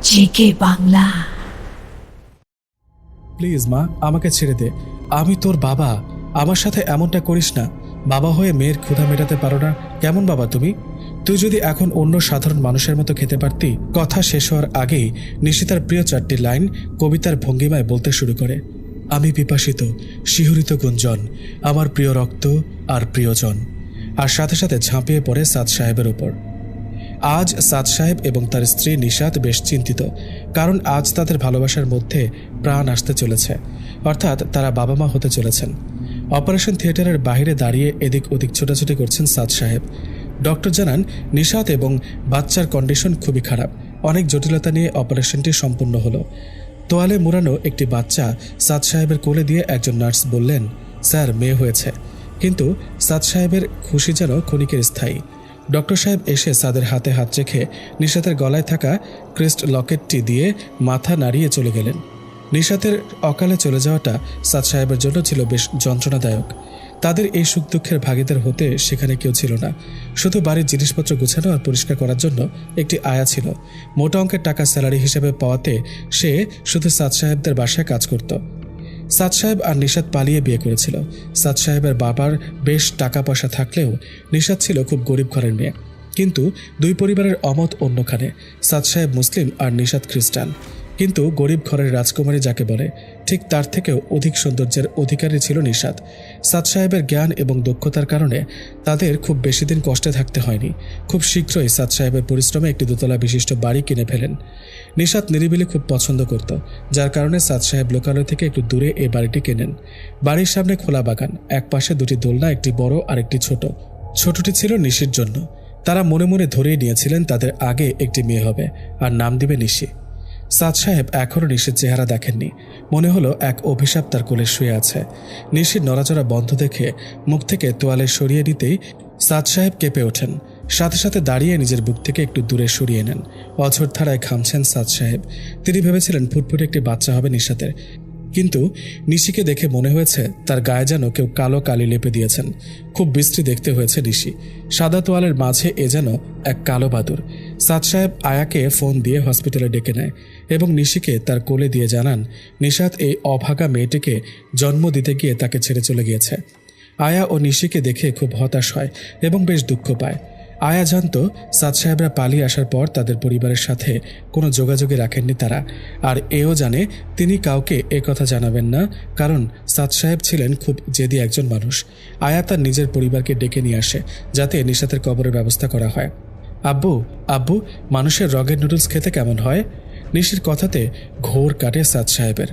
JK Bangla. Please মা, আমাকে ছেড়ে দে। আমি তোর বাবা, আমার সাথে এমনটা করিস না। বাবা হয়ে মেয়ের ক্ষুধা মেটাতে পারো না? কেমন বাবা তুমি? তুই যদি এখন অন্য সাধারণ মানুষের মতো খেতে পারতি। কথা শেষ হওয়ার আগেই নিশি তার প্রিয় 4টি লাইন কবিতার ভঙ্গিমায় বলতে শুরু করে। আমি পিপাসিত, শিহরিত গুঞ্জন, আমার প্রিয় রক্ত আর প্রিয়জন। আর সাথে সাথে ঝাঁপিয়ে পড়ে সাদ সাহেবের উপর। আজ সাদ সাহেব এবং তার স্ত্রী নিশাত বেশ চিন্তিত, কারণ আজ তাদের ভালোবাসার মধ্যে প্রাণ আসতে চলেছে, অর্থাৎ তারা বাবা মা হতে চলেছেন। অপারেশন থিয়েটারের বাইরে দাঁড়িয়ে এদিক ওদিক ছোটাছুটি করছেন সাদ সাহেব। ডক্টর জানান নিশাত এবং বাচ্চার কন্ডিশন খুবই খারাপ। অনেক জটিলতা নিয়ে অপারেশনটি সম্পূর্ণ হলো। তোয়ালে মুড়ানো একটি বাচ্চা সাদ সাহেবের কোলে দিয়ে একজন নার্স বললেন, স্যার, মেয়ে হয়েছে। কিন্তু সাদ সাহেবের খুশি যেন ক্ষণিকের স্থায়ী। ডক্টর সাহেব এসে সাদের হাতে হাত রেখে নিশাতের গলায় থাকা ক্রেস্ট লকেটটি দিয়ে মাথা নাড়িয়ে চলে গেলেন। নিশাতের অকালে চলে যাওয়াটা সাদ সাহেবের জন্য ছিল বেশ যন্ত্রণাদায়ক। তাদের এই সুখ দুঃখের ভাগীদার হতে সেখানে কেউ ছিল না। শুধু বাড়ির জিনিসপত্র গুছানো আর পরিষ্কার করার জন্য একটি আয়া ছিল। মোটা অঙ্কের টাকা স্যালারি হিসেবে পাওয়াতে সে শুধু সাদ সাহেবদের বাসায় কাজ করত। সাদ সাহেব আর নিশাত পালিয়ে বিয়ে করেছিল। সাদ সাহেবের বাবার বেশ টাকা পয়সা থাকলেও নিশাত ছিল খুব গরিব ঘরের মেয়ে। কিন্তু দুই পরিবারের অমত অন্যখানে। সাদ সাহেব মুসলিম আর নিশাত খ্রিস্টান। কিন্তু গরিব ঘরের রাজকুমারী যাকে বলে, ঠিক তার থেকেও অধিক সৌন্দর্যের অধিকারী ছিল নিশাত। সাদ সাহেবের জ্ঞান এবং দক্ষতার কারণে তাদের খুব বেশি দিন কষ্টে থাকতে হয়নি। খুব শীঘ্রই সাদ সাহেবের পরিশ্রমে একটি দোতলা বিশিষ্ট বাড়ি কিনে ফেলেন। নিশাত নিরিবিলি খুব পছন্দ করত, যার কারণে সাদ সাহেব লোকালয় থেকে একটু দূরে এই বাড়িটি কেনেন। বাড়ির সামনে খোলা বাগান, এক পাশে দুটি দোলনা, একটি বড় আর একটি ছোট। ছোটটি ছিল নিশির জন্য। তারা মনে মনে ধরেই নিয়েছিলেন তাদের আগে একটি মেয়ে হবে আর নাম দিবে নিশি। সাদ সাহেব এখনও নিশির চেহারা দেখেননি। মনে হলো এক অভিশাপ তার কোলে শুয়ে আছে। নিশির নড়াচড়া বন্ধ দেখে মুখ থেকে তোয়ালে সরিয়ে নিতেই সাদ সাহেব কেঁপে ওঠেন। সাথে সাথে দাঁড়িয়ে নিজের বুক থেকে একটু দূরে সরিয়ে নেন। অঝোর ধারায় ঘামছেন সাদ সাহেব। তিনি ভেবেছিলেন ফুটফুটে একটি বাচ্চা হবে নিশাতের। কিন্তু নিশিকে দেখে মনে হয়েছে তার গায়ে যেন কেউ কালো কালি লেপে দিয়েছেন। খুব বিশ্রী দেখতে হয়েছে নিশি। সাদা তোয়ালের মাঝে এ যেন এক কালো বাদুর। সাদ সাহেব আয়াকে ফোন দিয়ে হসপিটালে ডেকে নেয় এবং নিশিকে তার কোলে দিয়ে জানান নিশাত এই অভাগা মেয়েটিকে জন্ম দিতে গিয়ে তাকে ছেড়ে চলে গিয়েছে। আয়া ও নিশিকে দেখে খুব হতাশ হয় এবং বেশ দুঃখ পায়। আয়া জানত সাদ সাহেবরা পালিয়ে আসার পর তাদের পরিবারের সাথে কোনো যোগাযোগই রাখেননি তারা। আর এও জানে তিনি কাউকে কথা জানাবেন না, কারণ সাদ সাহেব ছিলেন খুব জেদি একজন মানুষ। আয়া তার নিজের পরিবারকে ডেকে নিয়ে আসে যাতে নিশাতের কবরের ব্যবস্থা করা হয়। আব্বু, আব্বু, মানুষের রগের নুডলস খেতে কেমন হয়? নিশির কথাতে ঘোর কাটে সাদ সাহেবের।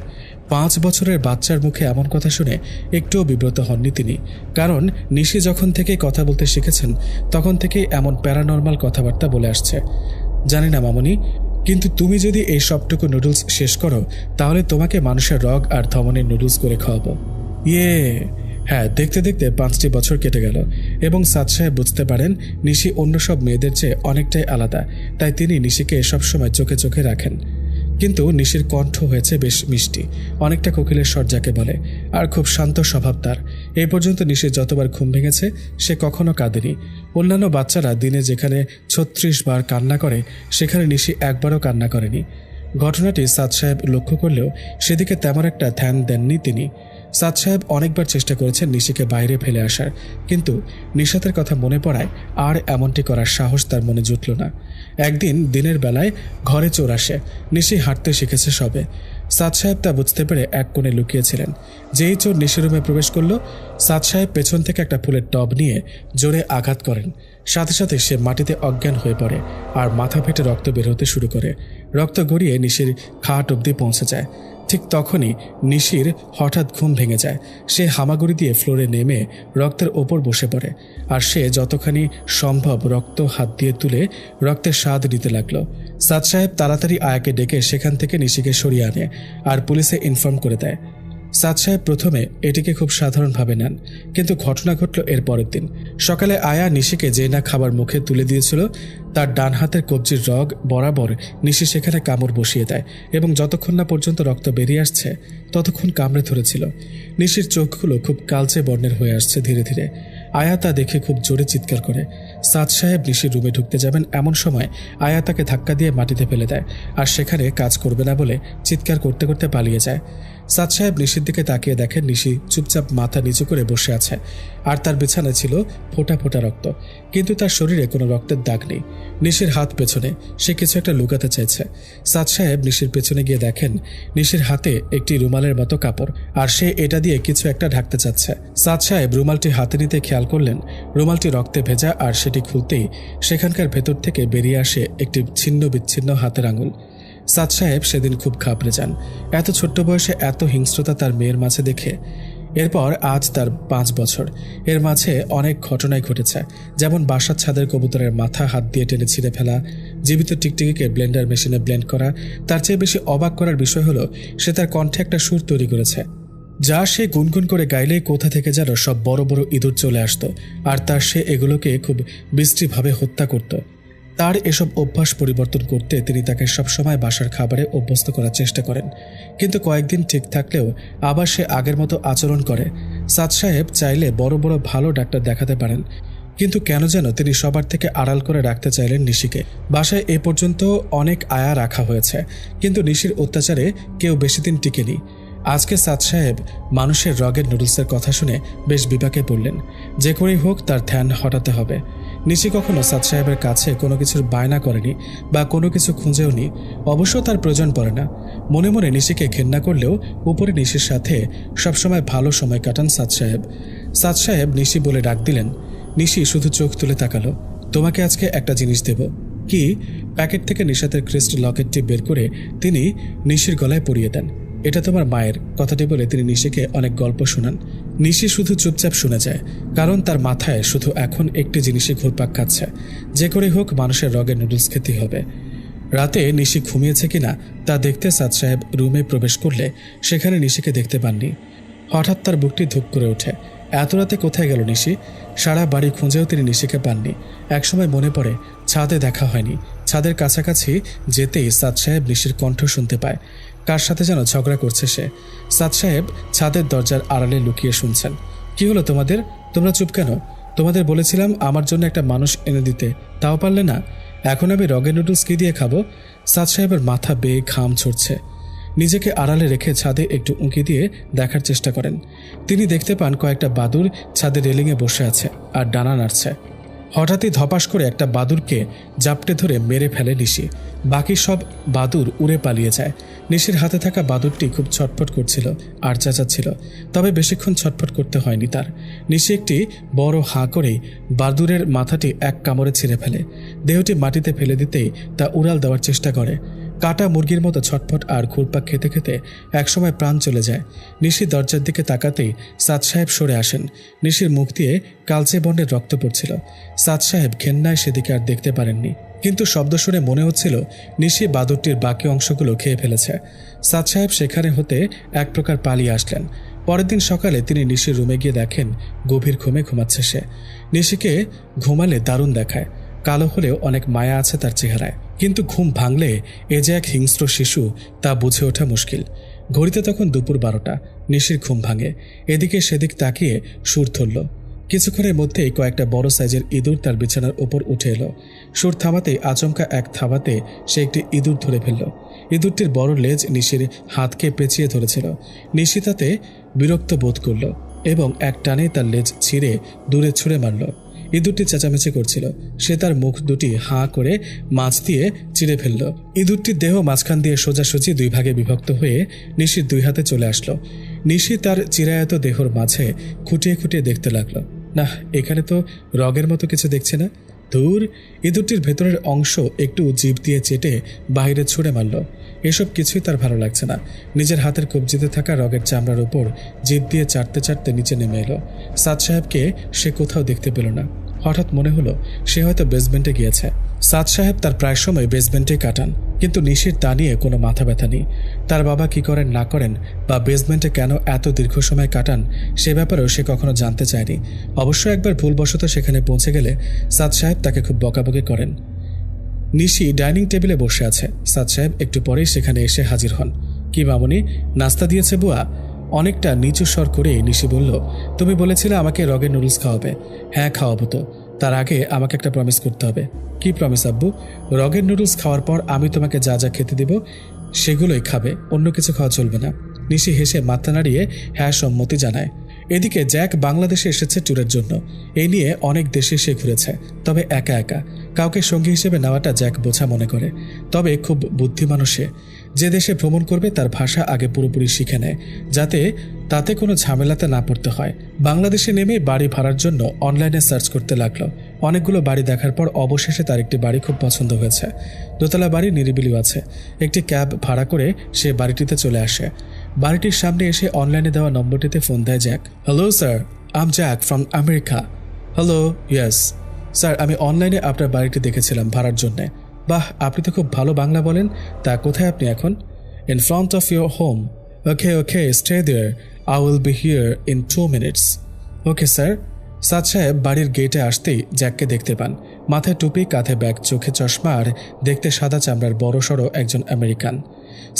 5 বছরের বাচ্চার মুখে এমন কথা শুনে একটুও বিব্রত হননি তিনি, কারণ নিশি যখন থেকে কথা বলতে শিখেছেন তখন থেকে এমন প্যারানর্মাল কথাবার্তা বলে আসছে। জানি না মামনি, কিন্তু তুমি যদি এই সবটুকু নুডলস শেষ করো তাহলে তোমাকে মানুষের রগ আর ধমনের নুডলস করে খাওয়াবো। ইয়ে, হ্যাঁ। দেখতে দেখতে 5টি বছর কেটে গেল এবং সাদ সাহেব বুঝতে পারেন নিশি অন্য সব মেয়েদের চেয়ে অনেকটাই আলাদা, তাই তিনি নিশিকে সবসময় চোখে চোখে রাখেন। কিন্তু নিশির কণ্ঠ হয়েছে বেশ মিষ্টি, অনেকটা কোকিলের স্বর যাকে বলে, আর খুব শান্ত স্বভাব তার। এই পর্যন্ত নিশির যতবার ঘুম ভেঙেছে সে কখনো কাঁদেনি। অন্যান্য বাচ্চারা দিনে যেখানে 36 বার কান্না করে সেখানে নিশি একবারও কান্না করেনি। ঘটনাটি সাদ সাহেব লক্ষ্য করলেও সেদিকে তেমন একটা ধ্যান দেননি তিনি। সাদ সাহেব অনেকবার চেষ্টা করেছেন নিশিকে বাইরে ফেলে আসার, কিন্তু নিশাতের কথা মনে পড়ায় আর এমনটি করার সাহস তার মনে জুটল না। একদিন দিনের বেলায় ঘরে চোর আসে। নিশি হাঁটতে শিখেছে সবে। সাদ সাহেব তা বুঝতে পেরে এক কোণে লুকিয়েছিলেন। যেই চোর নিশি রুমে প্রবেশ করল, সাদ সাহেব পেছন থেকে একটা ফুলের টব নিয়ে জোরে আঘাত করেন। সাথে সাথে সে মাটিতে অজ্ঞান হয়ে পড়ে আর মাথা ফেটে রক্ত বের হতে শুরু করে। রক্ত গড়িয়ে নিশির খাট অবধি পৌঁছে যায়। ঠিক তখনই নিশির হঠাৎ ঘুম ভেঙে যায়। সে হামাগুড়ি দিয়ে ফ্লোরে নেমে রক্তের ওপর বসে পড়ে আর সে যতখানি সম্ভব রক্ত হাত দিয়ে তুলে রক্তের স্বাদ নিতে লাগলো। সাদ সাহেব তাড়াতাড়ি আয়াকে ডেকে সেখান থেকে নিশিকে সরিয়ে আনে আর পুলিশে ইনফর্ম করে দেয়। সাদ সাহেব প্রথমে এটিকে খুব সাধারণভাবে নেন, কিন্তু ঘটনা ঘটল এর পরের দিন সকালে। আয়া নিশিকে যে না খাবার মুখে তুলে দিয়েছিল তার ডান হাতের কবজির রগ বরাবর নিশি সেখানে কামড় বসিয়ে দেয় এবং যতক্ষণ না পর্যন্ত রক্ত বেরিয়ে আসছে ততক্ষণ কামড়ে ধরেছিল। নিশির চোখগুলো খুব কালচে বর্ণের হয়ে আসছে ধীরে ধীরে। আয়া তা দেখে খুব জোরে চিৎকার করে। সাদ সাহেব নিশির রুমে ঢুকতে যাবেন এমন সময় আয়া তাকে ধাক্কা দিয়ে মাটিতে ফেলে দেয় আর সেখানে কাজ করবে না বলে চিৎকার করতে করতে পালিয়ে যায়। সাদ সাহেব নিশির দিকে তাকিয়ে দেখেন নিশি চুপচাপ মাথা নিচু করে বসে আছে আর তার বিছানায় ছিল ফোঁটা ফোঁটা রক্ত, কিন্তু তার শরীরে কোনো রক্তের দাগ নেই। নিশির হাত পেছনে, সে কিছু একটা লুকাতে চাইছে। সাদ সাহেব নিশির পেছনে গিয়ে দেখেন নিশির হাতে একটি রুমালের মতো কাপড় আর সে এটা দিয়ে কিছু একটা ঢাকতে চাচ্ছে। সাদ সাহেব রুমালটি হাতে নিতে খেয়াল করলেন রুমালটি রক্তে ভেজা আর সেটি খুলতেই সেখানকার ভেতর থেকে বেরিয়ে আসে একটি ছিন্ন বিচ্ছিন্ন হাতের আঙুল। সাদ সাহেব সেদিন খুব ঘাবড়ে যান, এত ছোট্ট বয়সে এত হিংস্রতা তার মেয়ের মাঝে দেখে। এরপর আজ তার 5 বছর, এর মাঝে অনেক ঘটনাই ঘটেছে, যেমন বাসার ছাদের কবুতরের মাথা হাত দিয়ে টেনে ছিঁড়ে ফেলা, জীবিত টিকটিকিকে ব্লেন্ডার মেশিনে ব্লেন্ড করা। তার চেয়ে বেশি অবাক করার বিষয় হলো সে তার কণ্ঠে একটা সুর তৈরি করেছে যা সে গুনগুন করে গাইলেই কোথা থেকে যেন সব বড় বড় ইঁদুর চলে আসতো আর তার সে এগুলোকে খুব বিশ্রীভাবে হত্যা করত। তার এসব অভ্যাস পরিবর্তন করতে তিনি তাকে সবসময় বাসার খাবারে অভ্যস্ত করার চেষ্টা করেন, কিন্তু কয়েকদিন ঠিক থাকলেও আবার সে আগের মতো আচরণ করে। সাদ সাহেব চাইলে বড় বড় ভালো ডাক্তার দেখাতে পারেন, কিন্তু কেন যেন তিনি সবার থেকে আড়াল করে রাখতে চাইলেন নিশিকে। বাসায় এ পর্যন্ত অনেক আয়া রাখা হয়েছে, কিন্তু নিশির অত্যাচারে কেউ বেশি দিন টিকেনি। আজকে সাদ সাহেব মানুষের রগের নুডলসের কথা শুনে বেশ বিপাকে পড়লেন। যে করেই হোক তার ধ্যান হটাতে হবে। নিশি কখনো সাদ সাহেবের কাছে কোনো কিছুর বায়না করেনি বা কোনো কিছু খুঁজেও নি, অবশ্য তার প্রয়োজন পড়ে না। মনে মনে নিশিকে ঘেন্না করলেও উপরে নিশির সাথে সবসময় ভালো সময় কাটান সাদ সাহেব। সাদ সাহেব নিশি বলে ডাক দিলেন। নিশি শুধু চোখ তুলে তাকালো। তোমাকে আজকে একটা জিনিস দেব। কি? প্যাকেট থেকে নিশাতের ক্রিস্ট লকেটটি বের করে তিনি নিশির গলায় পরিয়ে দেন। এটা তোমার মায়ের। কথাটি বলে তিনি নিশিকে অনেক গল্প শোনান। নিশি শুধু চুপচাপ শুনে যায়, কারণ তার মাথায় শুধু এখন একটি জিনিসই ঘুরপাক খাচ্ছে, যে করে হোক মানুষের রগের নুডলস খেতে হবে। রাতে নিশি ঘুমিয়েছে কিনা তা দেখতে সাদ সাহেব রুমে প্রবেশ করলে সেখানে নিশিকে দেখতে পাননি। হঠাৎ তার বুকটি ধুপ করে ওঠে। এত রাতে কোথায় গেল নিশি? সারা বাড়ি খুঁজেও তিনি নিশিকে পাননি। একসময় মনে পড়ে ছাদে দেখা হয়নি। ছাদের কাছাকাছি যেতেই সাদ সাহেব নিশির কণ্ঠ শুনতে পায়। কার সাথে যেন ঝগড়া করছে সে। সাদ সাহেব ছাদের দরজার আড়ালে লুকিয়ে শুনছেন। কি হলো তোমাদের? তোমরা চুপ কেন? তোমাদের বলেছিলাম আমার জন্য একটা মানুষ এনে দিতে, তাও পারলে না। এখন আমি রগের নুডলস কি দিয়ে খাবো? সাদ সাহেবের মাথা বেয়ে ঘাম ছড়ছে। নিজেকে আড়ালে রেখে ছাদে একটু উঁকি দিয়ে দেখার চেষ্টা করেন। তিনি দেখতে পান কয়েকটা বাদুড় ছাদে রেলিংয়ে বসে আছে আর ডানা নাড়ছে। হঠাৎই ধপাস করে একটা বাদুড়কে জাপটে ধরে মেরে ফেলে নিশি। বাকি সব বাদুড় উড়ে পালিয়ে যায়। নিশির হাতে থাকা বাদুড়টি খুব ছটফট করছিল আর চেঁচাচ্ছিল, তবে বেশিক্ষণ ছটফট করতে হয়নি তার। নিশি একটি বড় হাঁ করেই বাদুড়ের মাথাটি এক কামড়ে ছিঁড়ে ফেলে। দেহটি মাটিতে ফেলে দিতেই তা উড়াল দেওয়ার চেষ্টা করে। কাটা মুরগির মতো ছটফট আর ঘুরপাক খেতে খেতে একসময় প্রাণ চলে যায়। নিশি দরজার দিকে তাকাতেই সাদ সাহেব সরে আসেন। নিশির মুখ দিয়ে কালচে বর্ণের রক্ত পড়ছিল। সাদ সাহেব ঘেন্নায় সেদিকে আর দেখতে পারেননি, কিন্তু শব্দ শুনে মনে হচ্ছিল নিশি বাদুরটির বাকি অংশগুলো খেয়ে ফেলেছে। সাদ সাহেব সেখানে হতে এক প্রকার পালিয়ে আসলেন। পরের দিন সকালে তিনি নিশির রুমে গিয়ে দেখেন গভীর ঘুমে ঘুমাচ্ছে সে। নিশিকে ঘুমালে দারুণ দেখায়, কালো হলেও অনেক মায়া আছে তার চেহারায়, কিন্তু ঘুম ভাঙলে এ যে এক হিংস্র শিশু তা বুঝে ওঠা মুশকিল। ঘড়িতে তখন দুপুর 12টা। নিশির ঘুম ভাঙে। এদিকে সেদিক তাকিয়ে সুর ধরল। কিছুক্ষণের মধ্যেই কয়েকটা বড় সাইজের ইঁদুর তার বিছানার ওপর উঠে এলো। সুর থামাতেই আচমকা এক থাবাতে সে একটি ইঁদুর ধরে ফেলল। ইঁদুরটির বড় লেজ নিশির হাতকে পেঁচিয়ে ধরেছিল। নিশি তাতে বিরক্ত বোধ করল এবং এক টানে তার লেজ ছিঁড়ে দূরে ছুঁড়ে মারল। ইঁদুরটি চেঁচামেচি করছিল। সে তার মুখ দুটি হাঁ করে মাছ দিয়ে চিড়ে ফেলল। ইঁদুরটির দেহ মাঝখান দিয়ে সোজাসুজি 2 ভাগে বিভক্ত হয়ে নিশির 2 হাতে চলে আসলো। নিশি তার চিরায়ত দেহর মাঝে খুঁটিয়ে খুঁটিয়ে দেখতে লাগলো। না, এখানে তো রগের মতো কিছু দেখছে না। ধুর! ইঁদুরটির ভেতরের অংশ একটু জিভ দিয়ে চেটে বাইরে ছুঁড়ে মারল। এসব কিছুই তার ভালো লাগছে না। নিজের হাতের কবজিতে থাকা রগের চামড়ার উপর জিভ দিয়ে চাটতে চাটতে নিচে নেমে এলো। সাদ সাহেবকে সে কোথাও দেখতে পেল না। হঠাৎ মনে হলো সে হয়তো বেসমেন্টে গিয়েছে। সাদ সাহেব তার প্রায় সময় বেসমেন্টে কাটান, কিন্তু নিশির তা নিয়ে কোনো মাথা ব্যথা নেই। তার বাবা কি করেন না করেন বা বেসমেন্টে কেন এত দীর্ঘ সময় কাটান সে ব্যাপারেও সে কখনো জানতে চায়নি। অবশ্য একবার ভুলবশত সেখানে পৌঁছে গেলে সাদ সাহেব তাকে খুব বকাবকি করেন। নিশি ডাইনিং টেবিলে বসে আছে। সাদ সাহেব একটু পরেই সেখানে এসে হাজির হন। কি মামুনি, নাস্তা দিয়েছে বুয়া? অনেকটা নিচু স্বর করে নিশি বলল, তুমি বলেছিলে আমাকে রগের নুডলস খাওয়াবে। হ্যাঁ, খাওয়াবো তো। তার আগে আমাকে একটা প্রমিস করতে হবে। কি প্রমিস আব্বু? রগের নুডলস খাওয়ার পর আমি তোমাকে যা যা খেতে দিব সেগুলোই খাবে, অন্য কিছু খাওয়া চলবে না। নিশি হেসে মাথা নাড়িয়ে হ্যাঁ সম্মতি জানায়। এদিকে জ্যাক বাংলাদেশে এসেছে ট্যুরের জন্য। এই নিয়ে অনেক দেশে সে ঘুরেছে, তবে একা একা। কাউকে সঙ্গী হিসেবে নেওয়াটা জ্যাক বোঝা মনে করে। তবে খুব বুদ্ধিমান সে। যে দেশে ভ্রমণ করবে তার ভাষা আগে পুরোপুরি শিখে নেয়, যাতে তাতে কোনো ঝামেলাতে না পড়তে হয়। বাংলাদেশে নেমে বাড়ি ভাড়ার জন্য অনলাইনে সার্চ করতে লাগলো। অনেকগুলো বাড়ি দেখার পর অবশেষে তার একটি বাড়ি খুব পছন্দ হয়েছে। দোতলা বাড়ি, নিরিবিলিও আছে। একটি ক্যাব ভাড়া করে সে বাড়িটিতে চলে আসে। বাড়িটির সামনে এসে অনলাইনে দেওয়া নম্বরটিতে ফোন দেয় Jack. Hello sir, I am Jack from America. Hello, yes sir, আমি অনলাইনে আপনার বাড়িটি দেখেছিলাম ভাড়ার জন্যে। বাহ, আপনি তো খুব ভালো বাংলা বলেন। তা কোথায় আপনি এখন? In front of your home. Okay okay, stay there, I will be here in 2 minutes। Okay sir. Saad সাহেব বাড়ির গেটে আসতেই জ্যাককে দেখতে পান। মাথায় টুপি, কাঁধে ব্যাগ, চোখে চশমা আর দেখতে সাদা চামড়ার বড়সড় একজন আমেরিকান।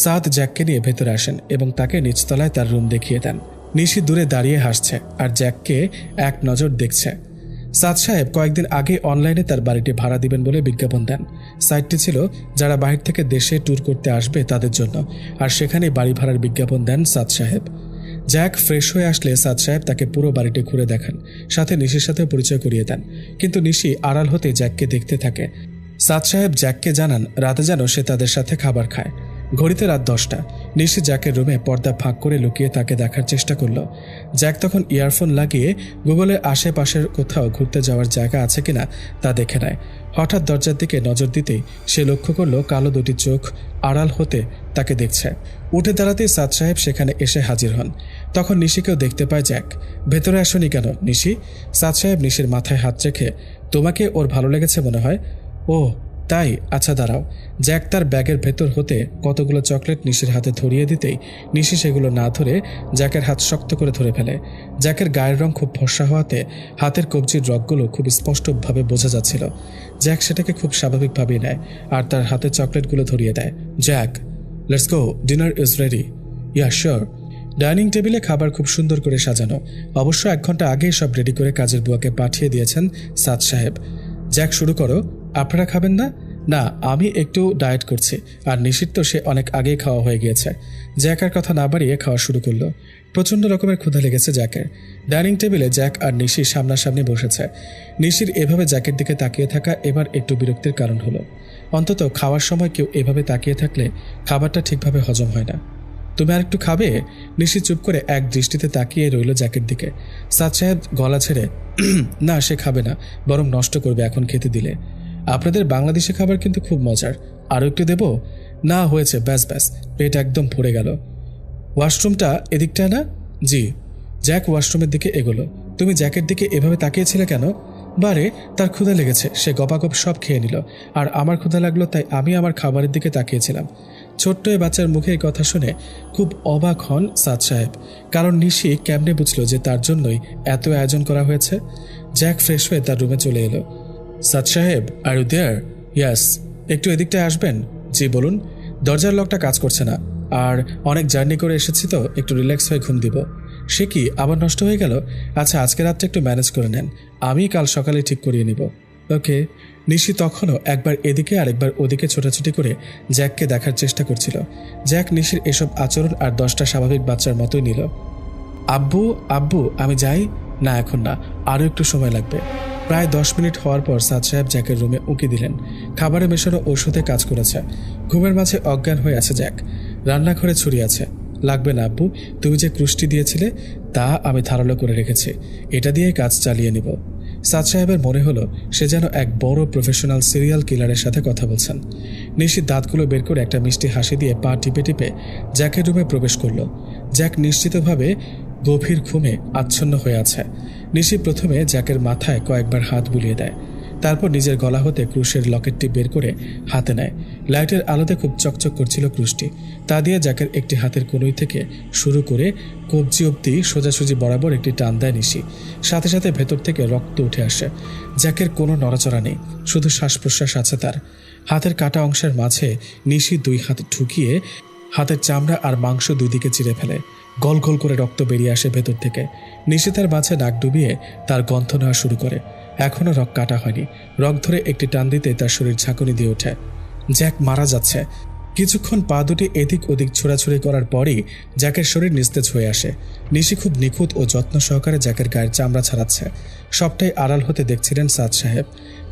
সাদ জ্যাককে নিয়ে ভেতরে আসেন এবং তাকে নিচতলায় তার রুম দেখিয়ে দেন। নিশি দূরে দাঁড়িয়ে হাসছে আর জ্যাককে এক নজর দেখছে। সাদ সাহেব কয়েকদিন আগে অনলাইনে তার বাড়িটি ভাড়া দিবেন বলে বিজ্ঞাপন দেন। সাইটটি ছিল যারা বাহির থেকে দেশে ট্যুর করতে আসবে তাদের জন্য, আর সেখানে বাড়ি ভাড়ার বিজ্ঞাপন দেন সাদ সাহেব। জ্যাক ফ্রেশ হয়ে আসলে সাদ সাহেব তাকে পুরো বাড়িটি ঘুরে দেখান, সাথে নিশির সাথে পরিচয় করিয়ে দেন। কিন্তু নিশি আড়াল হতে জ্যাককে দেখতে থাকে। সাদ সাহেব জ্যাককে জানান রাতে যেন সে তাদের সাথে খাবার খায়। ঘড়িতে রাত 10টা। নিশি জ্যাকের রুমে পর্দা ফাঁক করে লুকিয়ে তাকে দেখার চেষ্টা করলো। জ্যাক তখন ইয়ারফোন লাগিয়ে গুগলের আশেপাশের কোথাও ঘুরতে যাওয়ার জায়গা আছে কিনা তা দেখে নেয়। হঠাৎ দরজার দিকে নজর দিতেই সে লক্ষ্য করলো কালো দুটি চোখ আড়াল হতে তাকে দেখছে। উঠে দাঁড়াতেই সাদ সাহেব সেখানে এসে হাজির হন। তখন নিশিকেও দেখতে পায় জ্যাক। ভেতরে আসনি কেন নিশি? সাদ সাহেব নিশির মাথায় হাত রেখে, তোমাকে ওর ভালো লেগেছে মনে হয়। ও তাই, আচ্ছা দাঁড়াও। জ্যাক তার ব্যাগের ভেতর হতে কতগুলো চকলেট নিশির হাতে ধরিয়ে দিতেই নিশি সেগুলো না ধরে জ্যাকের হাত শক্ত করে ধরে ফেলে। জ্যাকের গায়ের রং খুব ফর্সা হওয়াতে হাতের কবজির রগগুলো খুব স্পষ্টভাবে বোঝা যাচ্ছিল। জ্যাক সেটাকে খুব স্বাভাবিকভাবেই নেয় আর তার হাতে চকলেটগুলো ধরিয়ে দেয়। Jack, let's go, dinner is ready. Yeah sure. Dining টেবিলে খাবার খুব সুন্দর করে সাজানো। অবশ্য 1 ঘন্টা আগেই সব রেডি করে কাজের বুয়াকে পাঠিয়ে দিয়েছেন সাদ সাহেব। জ্যাক, শুরু করো। আপনারা খাবেন না? না, আমি একটু ডায়েট করছি, আর নিশির তো সে অনেক আগেই খাওয়া হয়ে গিয়েছে। জ্যাক আর কথা না বাড়িয়ে খাওয়া শুরু করলো। প্রচণ্ড রকমের ক্ষুধা লেগেছে জ্যাকের। ডাইনিং টেবিলে জ্যাক আর নিশি সামনাসামনি বসেছে। নিশির এভাবে জ্যাকের দিকে তাকিয়ে থাকা এবার একটু বিরক্তির কারণ হলো। অন্তত খাওয়ার সময় কেউ এভাবে তাকিয়ে থাকলে খাবারটা ঠিকভাবে হজম হয় না। তুমি আর একটু খাবে? নিশি চুপ করে এক দৃষ্টিতে তাকিয়ে রইল জ্যাকের দিকে। সাদ সাহেব গলা ছেড়ে, না সে খাবে না, বরং নষ্ট করবে এখন খেতে দিলে। আপনাদের বাংলাদেশি খাবার কিন্তু খুব মজার, আরও একটু দেব? না হয়েছে, ব্যাস ব্যাস, পেট একদম ভরে গেল। ওয়াশরুমটা এদিকটায় না? জি। জ্যাক ওয়াশরুমের দিকে এগোলো। তুমি জ্যাকের দিকে এভাবে তাকিয়েছিলে কেন? বারে, তার ক্ষুধা লেগেছে, সে গপাগপ সব খেয়ে নিল, আর আমার ক্ষুধা লাগলো তাই আমি আমার খাবারের দিকে তাকিয়েছিলাম। ছোট্ট এ বাচ্চার মুখে এই কথা শুনে খুব অবাক হন সাদ সাহেব, কারণ নিশি কেমনে বুঝলো যে তার জন্যই এত আয়োজন করা হয়েছে। জ্যাক ফ্রেশ হয়ে তার রুমে চলে এলো। সাদ সাহেব, আর ইউ দেয়ার? ইয়াস। একটু এদিকটায় আসবেন? জি বলুন। দরজার লকটা কাজ করছে না, আর অনেক জার্নি করে এসেছি তো একটু রিল্যাক্স হয়ে ঘুম দিব। সে কি, আবার নষ্ট হয়ে গেল? আচ্ছা, আজকে রাতটা একটু ম্যানেজ করে নেন, আমি কাল সকালে ঠিক করিয়ে নিব। ওকে। নিশি তখনও একবার এদিকে আর একবার ওদিকে ছোটাছুটি করে জ্যাককে দেখার চেষ্টা করছিল। জ্যাক নিশির এসব আচরণ আর 10টা স্বাভাবিক বাচ্চার মতোই নিল। আব্বু আব্বু, আমি যাই? না এখন না, আরও একটু সময় লাগবে। প্রায় 10 মিনিট হওয়ার পর সাদ সাহেব জ্যাকের রুমে উঁকি দিলেন। খাবারে মেশানো ঔষধে কাজ করেছে। ঘুমের মাঝে অজ্ঞান হয়ে আছে জ্যাক। রান্নাঘরে ছড়িয়ে আছে। লাগবে না আব্বু, তুমি যে ক্রুশটি দিয়েছিলে তা আমি ধারালো করে রেখেছি, এটা দিয়ে কাজ চালিয়ে নিব। সাদ সাহেবের মনে হলো সে যেন এক বড় প্রফেশনাল সিরিয়াল কিলারের সাথে কথা বলছেন। নিশি দাঁতগুলো বের করে একটা মিষ্টি হাসি দিয়ে পা টিপে টিপে জ্যাকের রুমে প্রবেশ করল। জ্যাক নিশ্চিতভাবে গভীর ঘুমে আচ্ছন্ন হয়ে আছে। নিশি প্রথমে জ্যাকের মাথায় কয়েকবার হাত বুলিয়ে দেয়, তারপর নিজের গলা হতে ক্রুশের লকেটটি বের করে হাতে নেয়। লাইটের আলোতে খুব চকচক করছিল ক্রুশটি। তা দিয়ে জ্যাকের একটি হাতের কনুই থেকে শুরু করে কবজি অবধি সোজাসুজি বরাবর একটি টান দেয় নিশি। সাথে সাথে ভেতর থেকে রক্ত উঠে আসে। জ্যাকের কোনো নড়াচড়া নেই, শুধু শ্বাস প্রশ্বাস আছে তার। হাতের কাটা অংশের মাঝে নিশি 2 হাত ঢুকিয়ে হাতের চামড়া আর মাংস 2 দিকে চিরে ফেলে। গল গল করে রক্ত বেরিয়ে আসে ভেতর থেকে। নিশি তার মাঝে নাক ডুবিয়ে তার গন্ধ নেওয়া শুরু করে। এখনও রগ কাটা হয়নি। রগ ধরে একটি টান দিতে তার শরীর ঝাঁকুনি দিয়ে ওঠে। জ্যাক মারা যাচ্ছে। কিছুক্ষণ পা দুটি এদিক ওদিক ছোড়াছুড়ি করার পরই জ্যাকের শরীর নিস্তেজ হয়ে আসে। নিশি খুব নিখুঁত ও যত্ন সহকারে জ্যাকের গায়ের চামড়া ছাড়াচ্ছে। সবটাই আড়াল হতে দেখছিলেন সাদ সাহেব।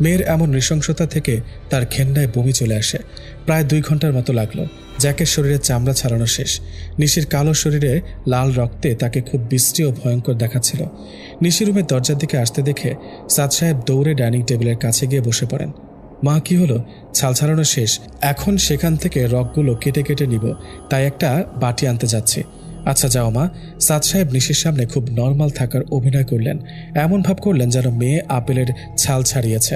মেয়ের এমন নৃশংসতা থেকে তার ঘেন্নায় বমি চলে আসে। প্রায় 2 ঘন্টার মতো লাগলো জ্যাকের শরীরে চামড়া ছাড়ানো শেষ। নিশির কালো শরীরে লাল রক্তে তাকে খুব বিশ্রী ও ভয়ঙ্কর দেখাচ্ছিল। নিশি রুমের দরজার দিকে আসতে দেখে সাদ সাহেব দৌড়ে ডাইনিং টেবিলের কাছে গিয়ে বসে পড়েন। মা, কি হলো? ছাল ছাড়ানো শেষ, এখন সেখান থেকে রগগুলো কেটে কেটে নিব, তাই একটা বাটি আনতে যাচ্ছি। আচ্ছা যাও মা। সাদ সাহেব নিশির সামনে খুব নর্মাল থাকার অভিনয় করলেন। এমন ভাব করলেন যেন মেয়ে আপেলের ছাল ছাড়িয়েছে।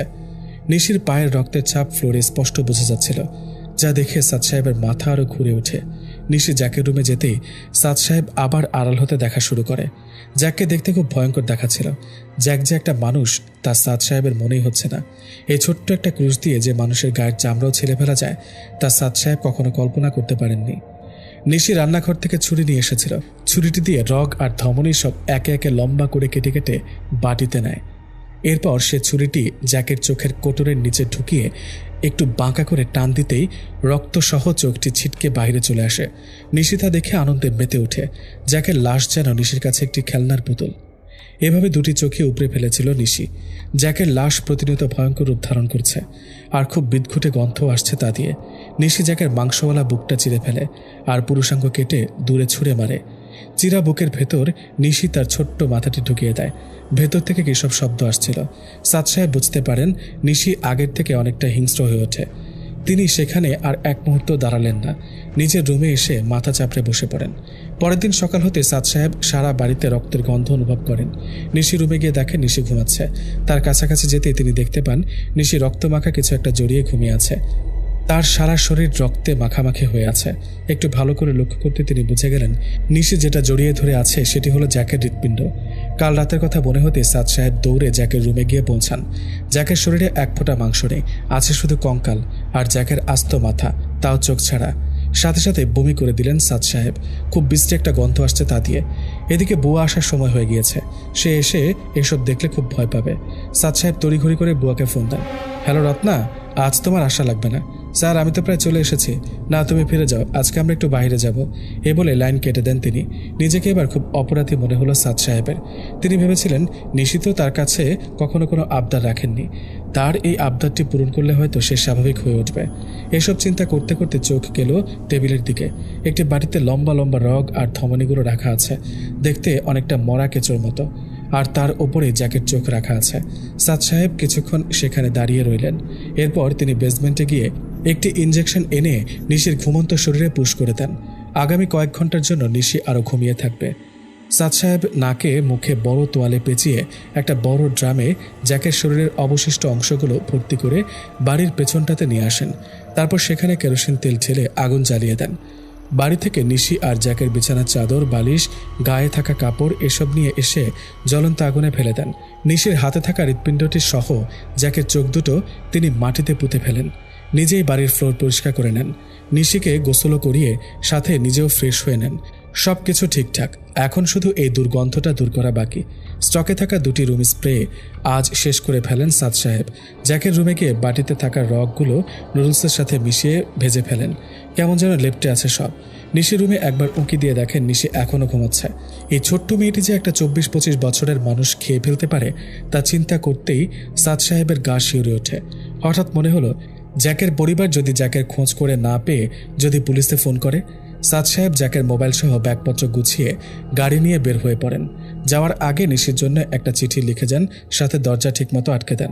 নিশির পায়ের রক্তের ছাপ ফ্লোরে স্পষ্ট বোঝা যাচ্ছিল, যা দেখে সাদ সাহেবের মাথা আরও ঘুরে ওঠে। নিশি জ্যাকের রুমে যেতেই সাদ সাহেব আবার আড়াল হতে দেখা শুরু করে। জ্যাককে দেখতে খুব ভয়ঙ্কর দেখাচ্ছিল। জ্যাক যে একটা মানুষ তা সাদ সাহেবের মনেই হচ্ছে না। এই ছোট্ট একটা ক্রুশ দিয়ে যে মানুষের গায়ের চামড়াও ছেড়ে ফেলা যায় তা সাদ সাহেব কখনো কল্পনা করতে পারেননি। নিশি রান্নাঘর থেকে ছুরি নিয়ে এসেছিল। ছুরিটি দিয়ে রগ আর ধমনী সব একে একে লম্বা করে কেটে কেটে বাটিতে নেয়। এরপর সে ছুরিটি জ্যাকের চোখের কোটরের নিচে ঢুকিয়ে একটু বাঁকা করে টান দিতেই রক্তসহ চোখটি ছিটকে বাইরে চলে আসে। নিশি তা দেখে আনন্দে মেতে ওঠে। জ্যাকের লাশ যেন নিশির কাছে একটি খেলনার পুতুল। এভাবে দুটি চোখে উপড়ে ফেলেছিল নিশি। জ্যাকের লাশ প্রতিনিয়ত ভয়ঙ্কর রূপ ধারণ করছে, আর খুব বিদঘুটে গন্ধ আসছে তা দিয়ে। নিশি জ্যাকের মাংসওয়ালা বুকটা চিরে ফেলে আর পুরুষাঙ্গ কেটে দূরে ছুঁড়ে মারে। চিরা বুকের ভেতর নিশি তার ছোট্ট মাথাটি ঢুকিয়ে দেয়। ভেতর থেকে কিসব শব্দ আসছিল। সাদ সাহেব বুঝতে পারেন নিশি আগের থেকে অনেকটা হিংস্র হয়ে ওঠে। তিনি সেখানে আর এক মুহূর্ত দাঁড়ালেন না। নিজের রুমে এসে মাথা চাপড়ে বসে পড়েন। পরের দিন সকাল হতে সাদ সাহেব সারা বাড়িতে রক্তের গন্ধ অনুভব করেন। নিশি রুমে গিয়ে দেখেন নিশি ঘুমাচ্ছে। তার কাছাকাছি যেতেই তিনি দেখতে পান নিশি রক্তমাখা কিছু একটা জড়িয়ে ঘুমিয়ে আছে। তার সারা শরীর রক্তে মাখামাখি হয়ে আছে। একটু ভালো করে লক্ষ্য করতে তিনি বুঝে গেলেন নিশি যেটা জড়িয়ে ধরে আছে সেটি হলো জ্যাকের হৃৎপিণ্ড। কাল রাতের কথা মনে হতে সাদ সাহেব দৌড়ে জ্যাকের রুমে গিয়ে পৌঁছান। জ্যাকের শরীরে এক ফোঁটা মাংস নেই, আছে শুধু কঙ্কাল আর জ্যাকের আস্ত মাথা, তাও চোখ ছাড়া। সাথে সাথে বমি করে দিলেন সাদ সাহেব। খুব বিশ্রী একটা গন্ধ আসছে তা দিয়ে। এদিকে বুয়া আসার সময় হয়ে গিয়েছে। সে এসে এসব দেখলে খুব ভয় পাবে। সাদ সাহেব তড়িঘড়ি করে বুয়াকে ফোন দেন। হ্যালো রত্না, আজ তোমার আশা লাগবে না। স্যার, আমি তো প্রায় চলে এসেছি। না, তুমি ফিরে যাও, আজকে আমরা একটু বাইরে যাব। এ বলে লাইন কেটে দেন তিনি। নিজেকে এবার খুব অপরাধী মনে হলো সাদ সাহেবের। তিনি ভেবেছিলেন নিশি তো তার কাছে কখনো কোনো আবদার রাখেননি। তার এই আবদারটি পূরণ করলে হয়তো সে স্বাভাবিক হয়ে উঠবে। এসব চিন্তা করতে করতে চোখ গেল টেবিলের দিকে। একটি বাটিতে লম্বা লম্বা রগ আর ধমনীগুলো রাখা আছে, দেখতে অনেকটা মরা কেঁচোর মতো। আর তার ওপরে জ্যাকের চোখ রাখা আছে। সাদ সাহেব কিছুক্ষণ সেখানে দাঁড়িয়ে রইলেন। এরপর তিনি বেসমেন্টে গিয়ে একটি ইনজেকশন এনে নিশির ঘুমন্ত শরীরে পুশ করে দেন। আগামী কয়েক ঘন্টার জন্য নিশি আরও ঘুমিয়ে থাকবে। সাদ সাহেব নাকে মুখে বড় তোয়ালে পেঁচিয়ে একটা বড় ড্রামে জ্যাকের শরীরের অবশিষ্ট অংশগুলো ভর্তি করে বাড়ির পেছনটাতে নিয়ে আসেন। তারপর সেখানে কেরোসিন তেল ঢেলে আগুন জ্বালিয়ে দেন। বাড়ি থেকে নিশি আর জ্যাকের বিছানার চাদর, বালিশ, গায়ে থাকা কাপড় এসব নিয়ে এসে জ্বলন্ত আগুনে ফেলে দেন। নিশির হাতে থাকা হৃৎপিণ্ডটি সহ জ্যাকের চোখ দুটো তিনি মাটিতে পুঁতে ফেলেন। নিজেই বাড়ির ফ্লোর পরিষ্কার করে নেন। নিশিকে গোসলও করিয়ে সাথে নিজেও ফ্রেশ হয়ে নেন। সব কিছু ঠিকঠাক। এখন শুধু এই দুর্গন্ধটা দূর করা বাকি। স্টকে থাকা 2টি রুম স্প্রে আজ শেষ করে ফেলেন সাদ সাহেব। জ্যাকের রুমে গিয়ে বাটিতে থাকা রগগুলো নুডলসের সাথে মিশিয়ে ভেজে ফেলেন। কেমন যেন লেপ্টে আছে সব। নিশি রুমে একবার উঁকি দিয়ে দেখেন নিশি এখনও ঘুমাচ্ছে। এই ছোট্ট মেয়েটি যে একটা 24-25 বছরের মানুষ খেয়ে ফেলতে পারে তা চিন্তা করতেই সাদ সাহেবের গা শিউরে ওঠে। হঠাৎ মনে হলো জ্যাকের পরিবার যদি জ্যাকের খোঁজ করে না পেয়ে যদি পুলিশে ফোন করে। সাদ সাহেব জ্যাকের মোবাইল সহ ব্যাগপত্র গুছিয়ে গাড়ি নিয়ে বের হয়ে পড়েন। যাওয়ার আগে নিশির জন্য একটা চিঠি লিখে যান, সাথে দরজা ঠিকমতো আটকে দেন।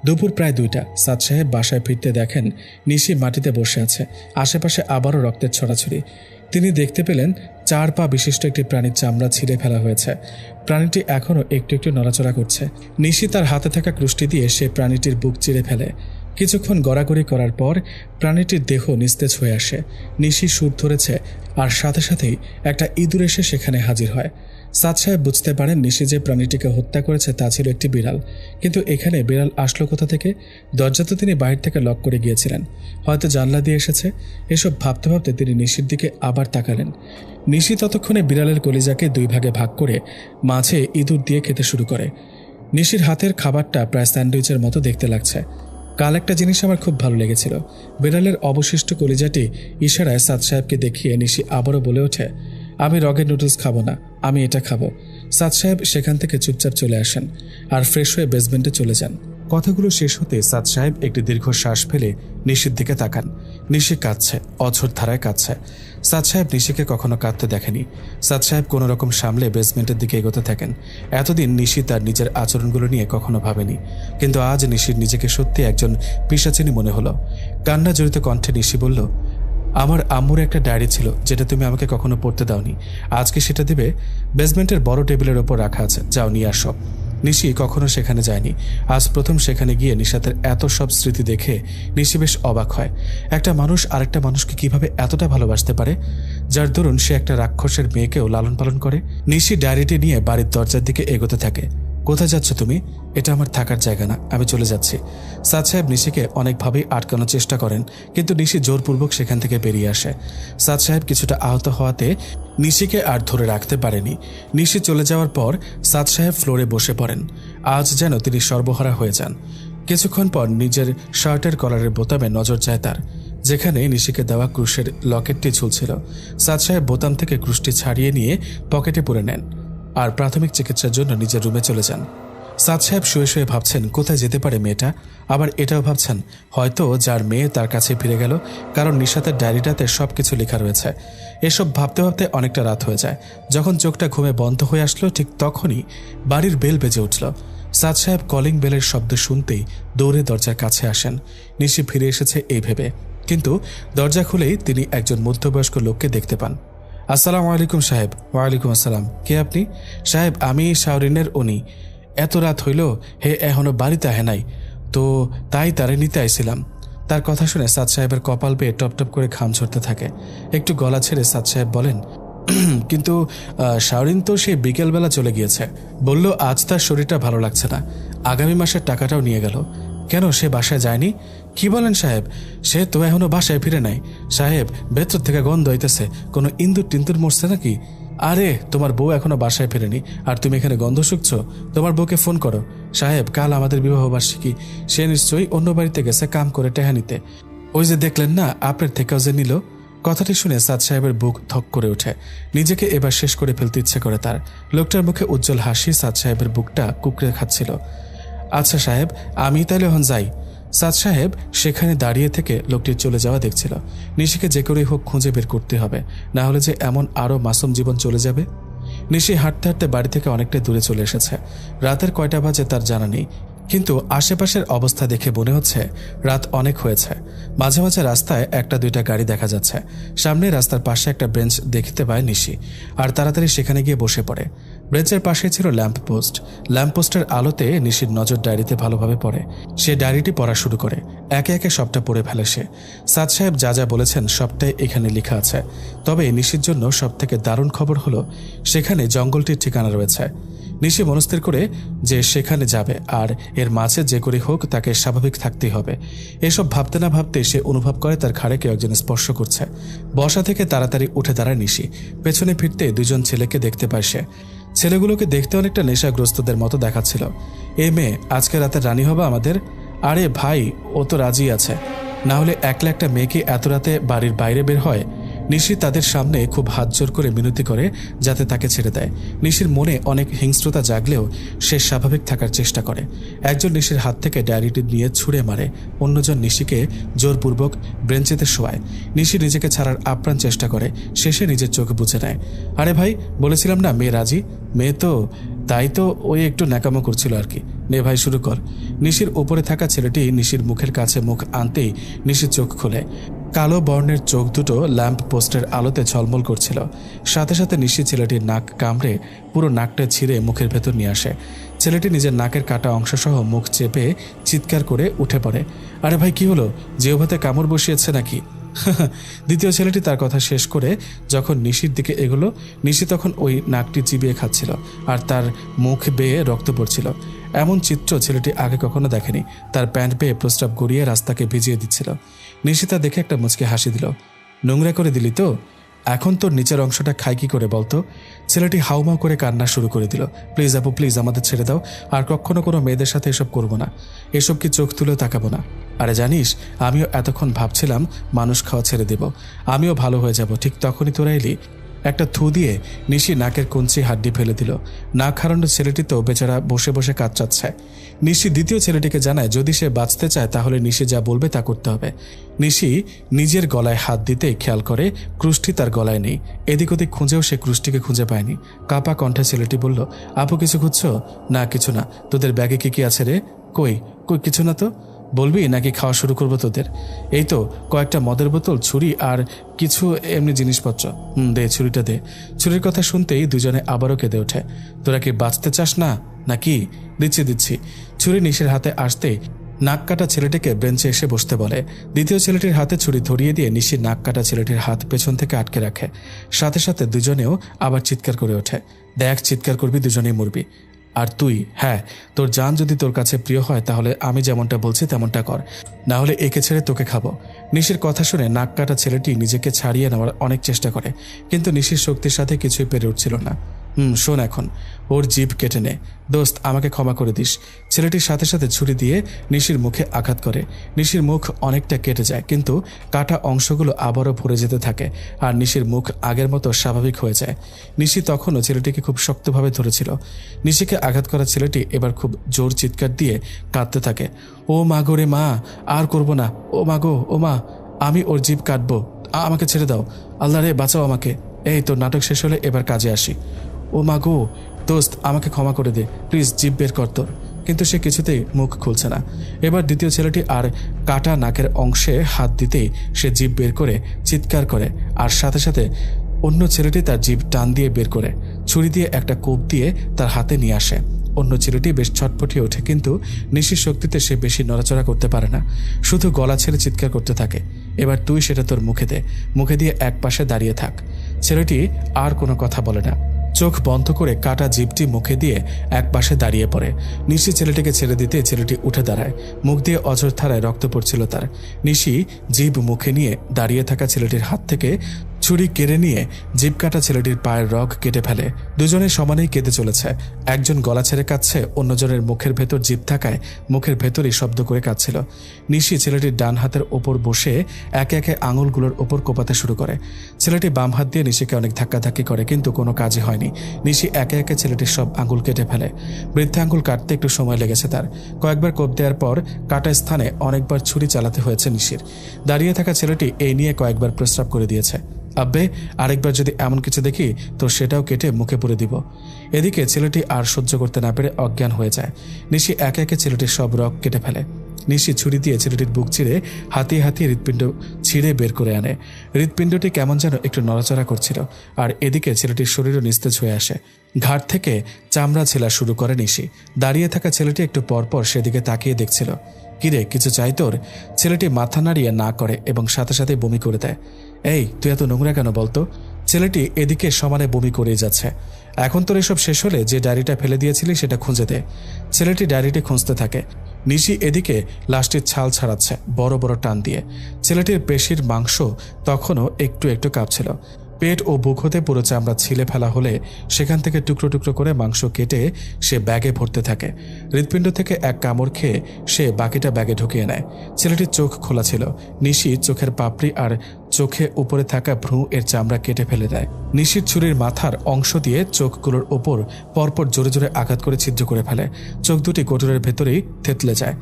দুপুর প্রায় 2টা। সাদ সাহেব বাসায় ফিরতে দেখেন নিশি মাটিতে বসে আছে। আশেপাশে আবারও রক্তের ছড়াছড়ি। তিনি দেখতে পেলেন 4 পা বিশিষ্ট একটি প্রাণীর চামড়া ছিঁড়ে ফেলা হয়েছে। প্রাণীটি এখনও একটু একটু নড়াচড়া করছে। নিশি তার হাতে থাকা ক্রুশটি দিয়ে সে প্রাণীটির বুক চিরে ফেলে। কিছুক্ষণ গড়াগড়ি করার পর প্রাণীটির দেহ নিস্তেজ হয়ে আসে। নিশি সুর ধরেছে আর সাথে সাথেই একটা ইঁদুর এসে সেখানে হাজির হয়। সাদ সাহেব বুঝতে পারেন নিশি যে প্রাণীটিকে হত্যা করেছে তা ছিল একটি বিড়াল। কিন্তু এখানে বিড়াল আসলো কোথা থেকে? দরজা তো তিনি বাইরে থেকে লক করে গিয়েছিলেন, হয়তো জানলা দিয়ে এসেছে। এসব ভাবতে ভাবতে তিনি নিশির দিকে আবার তাকালেন। নিশি ততক্ষণে বিড়ালের কলিজাকে 2 ভাগে ভাগ করে মাঝে ইঁদুর দিয়ে খেতে শুরু করে। নিশির হাতের খাবারটা প্রায় স্যান্ডউইচের মতো দেখতে লাগছে। কাল একটা জিনিস আমার খুব ভালো লেগেছিল। বিড়ালের অবশিষ্ট কলিজাটি ইশারায় সাদ সাহেবকে দেখিয়ে নিশি আবারও বলে ওঠে, আমি রগের নুডলস খাবো না, আমি এটা খাবো। সাদ সাহেব সেখান থেকে চুপচাপ চলে আসেন আর ফ্রেশ হয়ে বেসমেন্টে চলে যান। কথাগুলো শেষ হতে সাদ সাহেব একটি দীর্ঘ শ্বাস ফেলে নিশির দিকে তাকান। নিশি কাঁদছে, অঝোর ধারায় কাঁদছে। সাদ সাহেব নিশিকে কখনো কাঁদতে দেখেনি। সাদ সাহেব কোনো রকম সামলে বেসমেন্টের দিকে এগোতে থাকেন। এতদিন নিশি তার নিজের আচরণগুলো নিয়ে কখনো ভাবেনি, কিন্তু আজ নিশির নিজেকে সত্যি একজন পিশাচিনী মনে হলো। কান্না জড়িত কণ্ঠে নিশি বলল, আমার আম্মুর একটা ডায়েরি ছিল যেটা তুমি আমাকে কখনো পড়তে দাওনি, আজকে সেটা দিবে? বেসমেন্টের বড় টেবিলের ওপর রাখা আছে, যাও নিয়ে আসো। নিশি কখনো সেখানে যায়নি, আজ প্রথম সেখানে গিয়ে নিশাতের এত সব স্মৃতি দেখে নিশি বেশ অবাক হয়। একটা মানুষ আরেকটা মানুষকে কিভাবে এতটা ভালোবাসতে পারে, যার দরুন সে একটা রাক্ষসের মেয়েকেও লালন পালন করে। নিশি ডায়েরিটি নিয়ে বাড়ির দরজার দিকে এগোতে থাকে। কোথায় যাচ্ছ তুমি? এটা আমার থাকার জায়গা না, আমি চলে যাচ্ছি। সাদ সাহেব নিশিকে অনেকভাবেই আটকানোর চেষ্টা করেন, কিন্তু নিশি জোরপূর্বক সেখান থেকে বেরিয়ে আসে। সাদ সাহেব কিছুটা আহত হওয়াতে নিশিকে আর ধরে রাখতে পারেনি। নিশি চলে যাওয়ার পর সাদ সাহেব ফ্লোরে বসে পড়েন। আজ যেন তিনি সর্বহারা হয়ে যান। কিছুক্ষণ পর নিজের শার্টের কলারের বোতামে নজর যায় তার, যেখানে নিশিকে দেওয়া ক্রুশের লকেটটি ঝুলছিল। সাদ সাহেব বোতাম থেকে ক্রুশটি ছাড়িয়ে নিয়ে পকেটে পুরে নেন আর প্রাথমিক চিকিৎসার জন্য নিজের রুমে চলে যান। সাদ সাহেব শুয়ে শুয়ে ভাবছেন কোথায় যেতে পারে মেয়েটা। আবার এটাও ভাবছেন হয়তো যার মেয়ে তার কাছে ফিরে গেল, কারণ নিশাতের ডায়েরিটাতে সব কিছু লেখা রয়েছে। এসব ভাবতে ভাবতে অনেকটা রাত হয়ে যায়। যখন চোখটা ঘুমে বন্ধ হয়ে আসলো ঠিক তখনই বাড়ির বেল বেজে উঠল। সাদ সাহেব কলিং বেলের শব্দ শুনতেই দৌড়ে দরজার কাছে আসেন। নিশি ফিরে এসেছে এই ভেবে, কিন্তু দরজা খুলেই তিনি একজন মধ্যবয়স্ক লোককে দেখতে পান। আসসালামু আলাইকুম সাহেব। ওয়ালাইকুম আসসালাম। কে আপনি? সাহেব, আমি শাওরিনের উনি। এত রাত হইল, হে এখনো বাড়িতে আহে নাই, তো তাই তারে নিতে আইছিলাম। তার কথা শুনে সাদ সাহেবের কপাল বেয়ে টপ টপ করে ঘাম ঝরতে থাকে। একটু গলা ছেড়ে সাদ সাহেব বলেন, কিন্তু শাওরিন তো সেই বিকেলবেলা চলে গিয়েছে, বলল আজ তার শরীরটা ভালো লাগছে না, আগামী মাসের টাকাটাও নিয়ে গেল। কেন, সে বাসায় যায়নি? কি বলেন সাহেব, সে তো এখনো বাসায় ফিরে নাই সাহেব। ভেতর থেকে গন্ধ হইতেছে, কোনো ইন্দুর টিন্দুর মরছে নাকি? আরে, তোমার বউ এখনো বাসায় ফেরেনি আর তুমি এখানে গন্ধ শুকছো? তোমার বউকে ফোন করো। সাহেব, কাল আমাদের বিবাহ বার্ষিকী, সে নিশ্চয়ই অন্য বাড়িতে গেছে কাম করে টেহা নিতে। ওই যে দেখলেন না, আপনার থেকেও যে নিল। কথাটি শুনে সাদ সাহেবের বুক ধক করে ওঠে। নিজেকে এবার শেষ করে ফেলতে ইচ্ছে করে তার। লোকটার মুখে উজ্জ্বল হাসি সাদ সাহেবের বুকটা কুকড়ে খাচ্ছিল। আচ্ছা সাহেব, আমি তাহলে এখন যাই। সাদ সাহেব সেখানে দাঁড়িয়ে থেকে লোকটির চলে যাওয়া দেখছিল। নিশিকে যে করেই হোক খুঁজে বের করতে হবে, না হলে যে এমন আরও মাসুম জীবন চলে যাবে। নিশি হাঁটতে হাঁটতে বাড়ি থেকে অনেকটা দূরে চলে এসেছে। রাতের কয়টা বাজে তার জানা নেই, কিন্তু আশেপাশের অবস্থা দেখে মনে হচ্ছে রাত অনেক হয়েছে। মাঝে মাঝে রাস্তায় একটা দুইটা গাড়ি দেখা যাচ্ছে। সামনে রাস্তার পাশে একটা বেঞ্চ দেখতে পায় নিশি, আর তাড়াতাড়ি সেখানে গিয়ে বসে পড়ে। বেঞ্চের পাশে ছিল ল্যাম্পপোস্ট। ল্যাম্পপোস্টের আলোতে নিশির নজর ডায়েরিতে ভালোভাবে পড়ে। সে ডায়েরিটি পড়া শুরু করে। একে একে সবটা পড়ে ফেলে সে। সাদ সাহেব যা যা বলেছেন সবটাই এখানে লেখা আছে। তবে নিশির জন্য সবথেকে দারুণ খবর হলো সেখানে জঙ্গলটির ঠিকানা রয়েছে। নিশি মনস্থির করে যে সেখানে যাবে, আর এর মাঝে যে করে হোক তাকে স্বাভাবিক থাকতেই হবে। এসব ভাবতে না ভাবতে সে অনুভব করে তার ঘাড়ে কেউ একজন স্পর্শ করছে। বসা থেকে তাড়াতাড়ি উঠে দাঁড়ায় নিশি। পেছনে ফিরতে দুজন ছেলেকে দেখতে পায় সে। ছেলেগুলোকে দেখতে অনেকটা নেশাগ্রস্তদের মতো দেখাচ্ছিল। এ মেয়ে, আজকে রাতে রানী হবে আমাদের? আরে ভাই, ও তো রাজি আছে, না হলে একলা একটা মেয়েকে এত রাতে বাড়ির বাইরে বের হয়? নিশি তাদের সামনে খুব হাত জোর করে মিনতি করে যাতে তাকে ছেড়ে দেয়। নিশির মনে অনেক হিংস্রতা জাগলেও সে স্বাভাবিক থাকার চেষ্টা করে। একজন নিশির হাত থেকে ডায়েরিটি নিয়ে ছুঁড়ে মারে, অন্যজন নিশিকে জোরপূর্বক ব্রেঞ্চেতে শোয়ায়। নিশি নিজেকে ছাড়ার আপ্রাণ চেষ্টা করে, শেষে নিজের চোখ বুঝে নেয়। আরে ভাই, বলেছিলাম না মেয়ে রাজি। মেয়ে তো তাই তো ওই একটু ন্যাকামো করছিল আর কি। নে ভাই, শুরু কর। নিশির উপরে থাকা ছেলেটি নিশির মুখের কাছে মুখ আনতেই নিশির চোখ খুলে। কালো বর্ণের চোখ দুটো ল্যাম্প পোস্টের আলোতে ঝলমল করছিল। সাথে সাথে নিশি ছেলেটির নাক কামড়ে পুরো নাকটা ছিঁড়ে মুখের ভেতর নিয়ে আসে। ছেলেটি নিজের নাকের কাটা অংশসহ মুখ চেপে চিৎকার করে উঠে পড়ে। আরে ভাই, কি হলো? জিহ্বাতে কামড় বসিয়েছে নাকি? দ্বিতীয় ছেলেটি তার কথা শেষ করে যখন নিশির দিকে এগোলো, নিশি তখন ওই নাকটি চিবিয়ে খাচ্ছিল আর তার মুখ বেয়ে রক্ত পড়ছিল। এমন চিত্র ছেলেটি আগে কখনো দেখেনি। তার প্যান্ট বেয়ে প্রস্রাব গড়িয়ে রাস্তাকে ভিজিয়ে দিচ্ছিল। নিশি তা দেখে একটা মুচকে হাসি দিল। নোংরা করে দিলি তো? এখন তোর নিচের অংশটা খাই কি করে বলতো? ছেলেটি হাউমাউ করে কান্না শুরু করে দিল। প্লিজ আপু, প্লিজ আমাদের ছেড়ে দাও, আর কখনো কোনো মেয়েদের সাথে এসব করবো না, এসব কি চোখ তুলেও তাকাবো না। আরে জানিস, আমিও এতক্ষণ ভাবছিলাম মানুষ খাওয়া ছেড়ে দেব, আমিও ভালো হয়ে যাব। ঠিক তখনই তোরা এলি। একটা থু দিয়ে নিশি নাকের কঞ্চি হাড্ডি ফেলে দিল। নাক হারানো ছেলেটি তো বেচারা বসে বসে কাঁদছে। নিশি দ্বিতীয় ছেলেটিকে জানায় যদি সে বাঁচতে চায় তাহলে নিশি যা বলবে তা করতে হবে। নিশি নিজের গলায় হাত দিতেই খেয়াল করে ক্রুশটি তার গলায় নেই। এদিক ওদিক খুঁজেও সে ক্রুশটিকে খুঁজে পায়নি। কাপা কণ্ঠে ছেলেটি বলল, আপু কিছু খুঁজছো? না কিছু না। তোদের ব্যাগে কি কি আছে রে? কই কই কিছু না তো। বলবি নাকি খাওয়া শুরু করবো তোদের? এই তো কয়েকটা মদের বোতল, ছুরি আর কিছু এমনি জিনিসপত্র। দে ছুরিটা দে। ছুরির কথা শুনতেই দুজনে আবারও কেঁদে ওঠে। তোরা কি বাঁচতে চাস না নাকি? দিচ্ছি। ছুরি নিশির হাতে আসতেই নাক কাটা ছেলেটিকে বেঞ্চে এসে বসতে বলে। দ্বিতীয় ছেলেটির হাতে ছুরি ধরিয়ে দিয়ে নিশি নাক কাটা ছেলেটির হাত পেছন থেকে আটকে রাখে। সাথে সাথে দুজনেও আবার চিৎকার করে ওঠে। দেখ, চিৎকার করবি, দুজনেই মরবি। আর তুই, হ্যাঁ, তোর জান যদি তোর কাছে প্রিয় হয় তাহলে আমি যেমনটা বলছি তেমনটা কর, না হলে একে ছেড়ে তোকে খাবো। নিশির কথা শুনে নাক কাটা ছেলেটি নিজেকে ছাড়িয়ে নেওয়ার অনেক চেষ্টা করে, কিন্তু নিশির শক্তির সাথে কিছুই পেরে উঠছিল না। শোন, এখন ওর জিভ কেটে নে। দোস্ত, আমাকে ক্ষমা করে দিস। ছেলেটির সাথে সাথে ছুরি দিয়ে নিশির মুখে আঘাত করে। নিশির মুখ অনেকটা কেটে যায়, কিন্তু কাটা অংশগুলো আবারও ভরে যেতে থাকে আর নিশির মুখ আগের মতো স্বাভাবিক হয়ে যায়। নিশি তখনও ছেলেটিকে খুব শক্তভাবে ধরেছিল। নিশিকে আঘাত করা ছেলেটি এবার খুব জোর চিৎকার দিয়ে কাঁদতে থাকে। ও মা গো রে মা, আর করবো না। ও মা গো, ও মা, আমি ওর জিভ কাটবো, আমাকে ছেড়ে দাও। আল্লাহ রে, বাঁচাও আমাকে। এই তোর নাটক শেষ হলে এবার কাজে আসি। ও মা গো, দোস্ত আমাকে ক্ষমা করে দে, প্লিজ জিভ বের কর তোর। কিন্তু সে কিছুতেই মুখ খুলছে না। এবার দ্বিতীয় ছেলেটি আর কাটা নাকের অংশে হাত দিতেই সে জিভ বের করে চিৎকার করে, আর সাথে সাথে অন্য ছেলেটি তার জিভ টান দিয়ে বের করে ছুরি দিয়ে একটা কোপ দিয়ে তার হাতে নিয়ে আসে। অন্য ছেলেটি বেশ ছটফটিয়ে ওঠে, কিন্তু নিশির শক্তিতে সে বেশি নড়াচড়া করতে পারে না, শুধু গলা ছেড়ে চিৎকার করতে থাকে। এবার তুই সেটা তোর মুখে দে, মুখে দিয়ে এক পাশে দাঁড়িয়ে থাক। ছেলেটি আর কোনো কথা বলে না, চোখ বন্ধ করে কাটা জিভটি মুখে দিয়ে এক পাশে দাঁড়িয়ে পড়ে। নিশি ছেলেটিকে ছেড়ে দিতে ছেলেটি উঠে দাঁড়ায়। মুখ দিয়ে অঝরধারায় রক্ত পড়ছিল তার। নিশি জিভ মুখে নিয়ে দাঁড়িয়ে থাকা ছেলেটির হাত থেকে ছুরি কেড়ে নিয়ে জিভ কাটা ছেলেটির পায়ের রগ কেটে ফেলে। দুজনে সমানেই কেঁদে চলেছে। একজন গলা ছেড়ে কাঁদছে, অন্যজনের মুখের ভেতর জিভ থাকায় মুখের ভেতরই শব্দ করে কাঁদছিল। নিশি ছেলেটির ডান হাতের ওপর বসে একে একে আঙুলগুলোর ওপর কোপাতে শুরু করে। ছেলেটি বাম হাত দিয়ে নিশিকে অনেক ধাক্কাধাক্কি করে, কিন্তু কোনো কাজই হয়নি। নিশি একে একে ছেলেটির সব আঙুল কেটে ফেলে। বৃদ্ধা আঙুল কাটতে একটু সময় লেগেছে তার। কয়েকবার কোপ দেওয়ার পর কাটা স্থানে অনেকবার ছুরি চালাতে হয়েছে নিশির। দাঁড়িয়ে থাকা ছেলেটি এই নিয়ে কয়েকবার প্রস্রাব করে দিয়েছে। আব্বে, আরেকবার যদি এমন কিছু দেখি তো সেটাও কেটে মুখে পুরে দিব। এদিকে ছেলেটি আর সহ্য করতে না পেরে অজ্ঞান হয়ে যায়। নিশি একে একে ছেলেটির সব রগ কেটে ফেলে। নিশি ছুরি দিয়ে ছেলেটির বুক ছিঁড়ে হাতিয়ে হাতিয়ে হৃৎপিণ্ড ছিঁড়ে বের করে আনে। হৃৎপিণ্ডটি কেমন যেন একটু নড়াচড়া করছিল, আর এদিকে ছেলেটির শরীরও নিস্তেজ হয়ে আসে। ঘাট থেকে চামড়া ছেলা শুরু করে নিশি। দাঁড়িয়ে থাকা ছেলেটি একটু পরপর সেদিকে তাকিয়ে দেখছিল। কিরে, কিছু চাই তোর? ছেলেটি মাথা নাড়িয়ে না করে এবং সাথে সাথে বমি করে দেয়। এই, তুই এত নোংরা কেন বলতো? ছেলেটি এদিকে সমানে বমি করেই যাচ্ছে। এখন তোর এসব শেষ হলে যে ডায়েরিটা ফেলে দিয়েছিলি সেটা খুঁজে দে। ছেলেটি ডায়েরিটি খুঁজতে থাকে। নিশি এদিকে লাশটির ছাল ছাড়াচ্ছে বড় বড় টান দিয়ে। ছেলেটির পেশির মাংস তখনও একটু একটু কাঁপছিল। পেট ও বুক হতে পুরো চামড়া ছিলে ফেলা হলে সেখান থেকে টুকরো টুকরো করে মাংস কেটে সে ব্যাগে ভরতে থাকে। হৃৎপিণ্ড থেকে এক কামড় খেয়ে সে বাকিটা ব্যাগে ঢুকিয়ে নেয়। ছেলেটির চোখ খোলা ছিল। নিশি চোখের পাপড়ি আর চোখে উপরে থাকা ভ্রু এর চামড়া কেটে ফেলে দেয়। নিশির ছুরির মাথার অংশ দিয়ে চোখগুলোর ওপর পরপর জোরে জোরে আঘাত করে ছিদ্র করে ফেলে। চোখ দুটি কোটরের ভেতরেই থেতলে যায়।